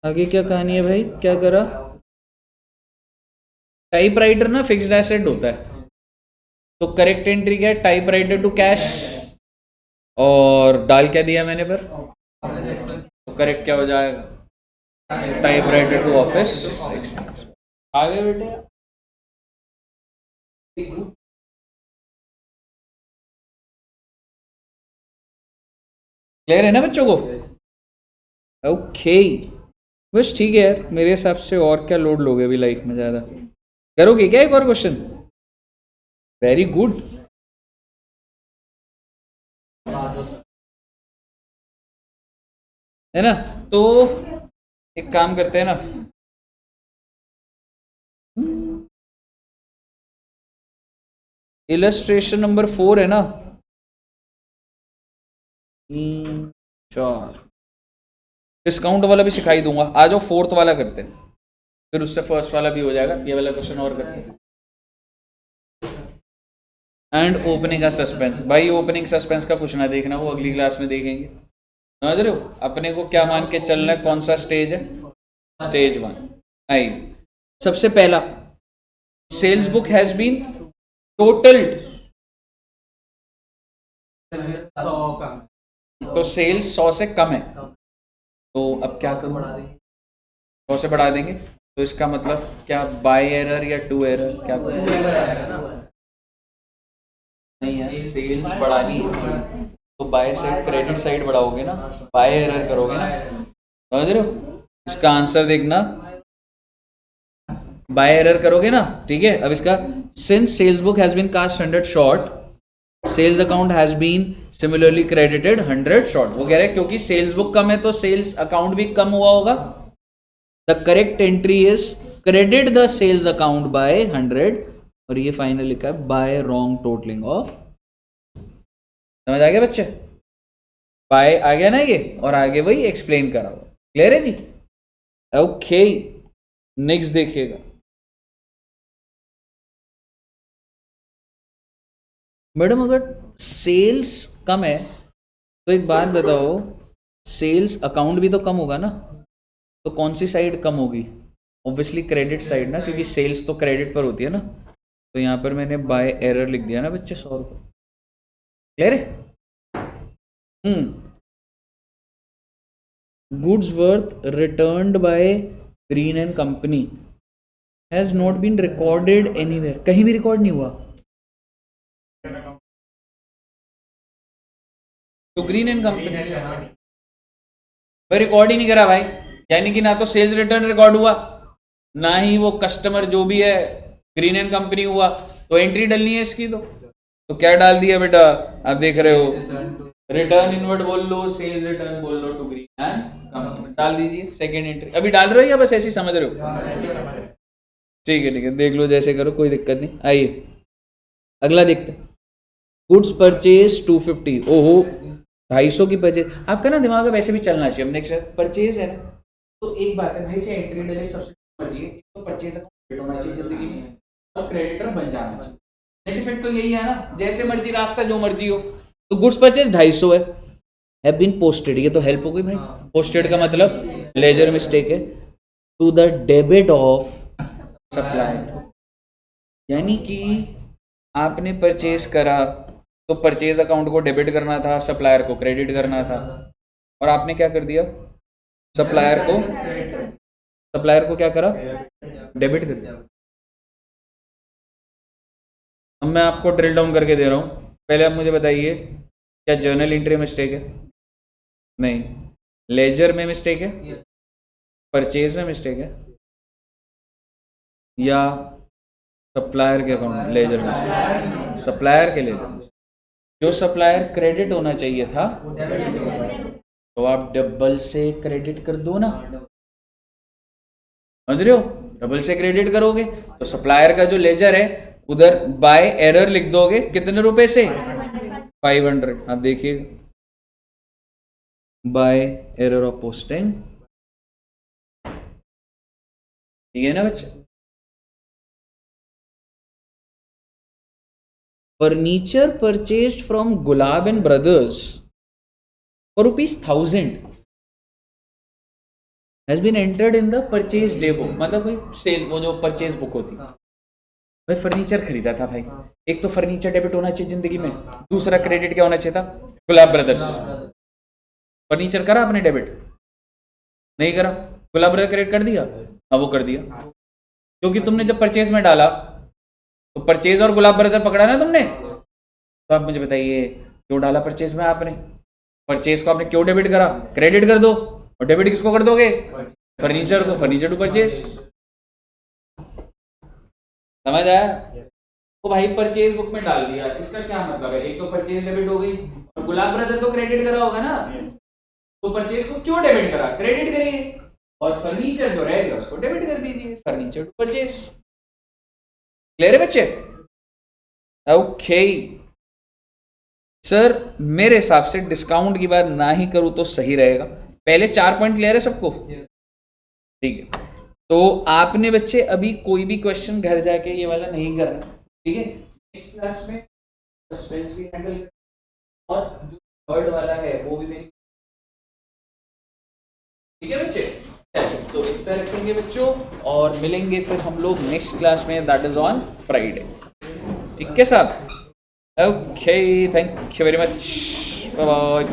Speaker 1: आगे क्या कहानी है भाई? क्या करा? टाइपराइटर ना फिक्स्ड एसेट होता है, तो करेक्ट एंट्री क्या है? Typewriter to cash. और डाल क्या दिया मैंने पर? तो करेक्ट क्या हो जाएगा? Typewriter to office. आ गए बेटे? क्लियर है ना बच्चों को? ओके, बस ठीक है यार, मेरे हिसाब से और क्या लोड लोगे अभी लाइफ में ज़्यादा? करोगे क्या एक और क्वेश्चन? Very good. है ना? तो एक काम करते हैं ना, इलस्ट्रेशन नंबर 4 है ना? 4 डिस्काउंट वाला भी सिखाई दूंगा। आ जाओ, 4th वाला करते हैं, फिर उससे फर्स्ट वाला भी हो जाएगा। ये वाला क्वेश्चन और करते हैं। एंड ओपनिंग का सस्पेंस। भाई ओपनिंग सस्पेंस का कुछ ना देखना, वो अगली क्लास में देखेंगे। समझ रहे हो? अपने को क्या मान के चलना है? कौन सा स्टेज है? स्टेज 1। आई सबसे पहला, sales book has been totalled. तो सेल्स 100 से कम है, तो अब क्या करूँ? 100 से बढ़ा देंगे, तो इसका मतलब क्या? बाय एरर या टू एरर? क्या नहीं है, सेल्स बढ़ानी है तो बाय साइड, क्रेडिट साइड बढ़ाओगे ना, बाय एरर करोगे ना। समझ रहे हो? इसका आंसर देखना, बाय एरर करोगे ना, ठीक है। अब इसका, since sales book has been cast 100 short, sales account has been similarly credited 100 short. वो कह रहे हैं क्योंकि सेल्स बुक कम है तो सेल्स अकाउंट भी कम हुआ होगा। The correct entry is credit the sales account by 100, और ये फाइनल लिखा है बाय रॉन्ग टोटलिंग ऑफ। समझ आ गया बच्चे? बाय आ गया ना ये, और आगे वही एक्सप्लेन करा हुआ। क्लियर है जी? ओके, नेक्स्ट देखिएगा। मैडम अगर सेल्स कम है तो एक बात बताओ, सेल्स अकाउंट भी तो कम होगा ना, तो कौन सी साइड कम होगी? ऑब्वियसली क्रेडिट साइड ना, क्योंकि सेल्स तो क्रेडिट पर होती है ना। तो यहाँ पर मैंने बाय एरर लिख दिया ना बच्चे 100 रुपये। क्लियर है? Goods worth returned by Green and company has not been recorded anywhere, कहीं भी रिकॉर्ड नहीं हुआ। तो ग्रीन एंड कंपनी भाई रिकॉर्ड ही नहीं करा भाई, यानी कि ना तो सेल्स रिटर्न रिकॉर्ड हुआ, ना ही वो कस्टमर जो भी है ग्रीन एंड कंपनी हुआ, तो एंट्री डालनी है इसकी। तो क्या डाल दिया बेटा, आप देख रहे हो, रिटर्न इनवर्ड बोल लो, सेल्स रिटर्न बोल लो टू ग्रीन एंड कंपनी, डाल दीजिए सेकेंड एंट्री। अभी डाल रहे हो या बस ऐसे ही समझ रहे हो? ठीक है, देख लो जैसे करो, कोई दिक्कत नहीं। आइए अगला देखते हैं। गुड्स परचेज 250, ओहो 250 की परचेज। आपका ना दिमाग वैसे भी चलना चाहिए। नेक्स्ट परचेज है ना, तो एक बात है भाई, चाहे एंट्री डाले सबसे मर्जी है, तो परचेज अकाउंट होना चाहिए जिंदगी में और क्रेडिटर बन जाना चाहिए। नेट इफेक्ट तो यही है ना, जैसे मर्जी रास्ता जो मर्जी हो। तो गुड्स परचेज 250 है, हैव बीन पोस्टेड, ये तो हेल्प हो गई भाई। पोस्टेड का मतलब लेजर मिस्टेक है, to the debit of supplier, यानी कि आपने परचेज करा तो परचेज अकाउंट को डेबिट करना था, सप्लायर को क्रेडिट करना था, और आपने क्या कर दिया, सप्लायर को क्या करा, डेबिट कर दिया। अब मैं आपको ड्रिल डाउन करके दे रहा हूँ। पहले आप मुझे बताइए, क्या जर्नल एंट्री मिस्टेक है? नहीं। लेजर में मिस्टेक है, परचेज में मिस्टेक है, या सप्लायर के अकाउंट लेजर में? सप्लायर के लेजर में। जो सप्लायर क्रेडिट होना चाहिए था तो आप डबल से क्रेडिट कर दो ना, समझ रहे हो? डबल से क्रेडिट करोगे तो सप्लायर का जो लेजर है उधर बाय एरर लिख दोगे, कितने रुपए से? 500। आप देखिए, बाय एरर ऑफ पोस्टिंग, ठीक है ना बच्चे? Furniture purchased from Gulab and brothers for ₹1000 has been entered in the purchase day book, मतलब भाई सेल, वो जो परचेज बुक होती है। भाई फर्नीचर खरीदा था भाई, एक तो फर्नीचर डेबिट होना चाहिए जिंदगी में, दूसरा क्रेडिट क्या होना चाहिए था, गुलाब ब्रदर्स। फर्नीचर करा आपने डेबिट? नहीं करा। गुलाब ब्रदर क्रेडिट कर दिया? हाँ वो कर दिया, क्योंकि तुमने जब परचेज में डाला तो परचेज और गुलाब ब्रदर पकड़ा ना तुमने। तो आप मुझे बताइए, क्यों डाला परचेज में आपने? परचेज को आपने क्यों डेबिट करा? क्रेडिट कर दो, और डेबिट किसको कर दोगे? फर्नीचर को, फर्नीचर टू परचेज। समझ आया? तो भाई परचेज बुक में डाल दिया, इसका क्या मतलब है? एक तो परचेज डेबिट हो गई, और गुलाब ब्रदर तो क्रेडिट करा होगा ना, तो परचेज को क्यों डेबिट करा? क्रेडिट करिए, और फर्नीचर जो रह गया उसको डेबिट कर दीजिए, फर्नीचर टू परचेज। क्लियर है बच्चे? ओके सर, मेरे हिसाब से डिस्काउंट की बात ना ही करूं तो सही रहेगा। पहले 4 पॉइंट क्लियर है सबको? ठीक है, तो आपने बच्चे अभी कोई भी क्वेश्चन घर जाके ये वाला नहीं करना, ठीक है? इस क्लास में सस्पेंस भी हैंडल, और जो थर्ड वाला है वो भी मेरी, ठीक है बच्चे? चलिए, तो इतना रखेंगे बच्चों, और मिलेंगे फिर हम लोग नेक्स्ट क्लास में, दैट इज ऑन फ्राइडे। ठीक है साहब? Okay, thank you very much, bye bye.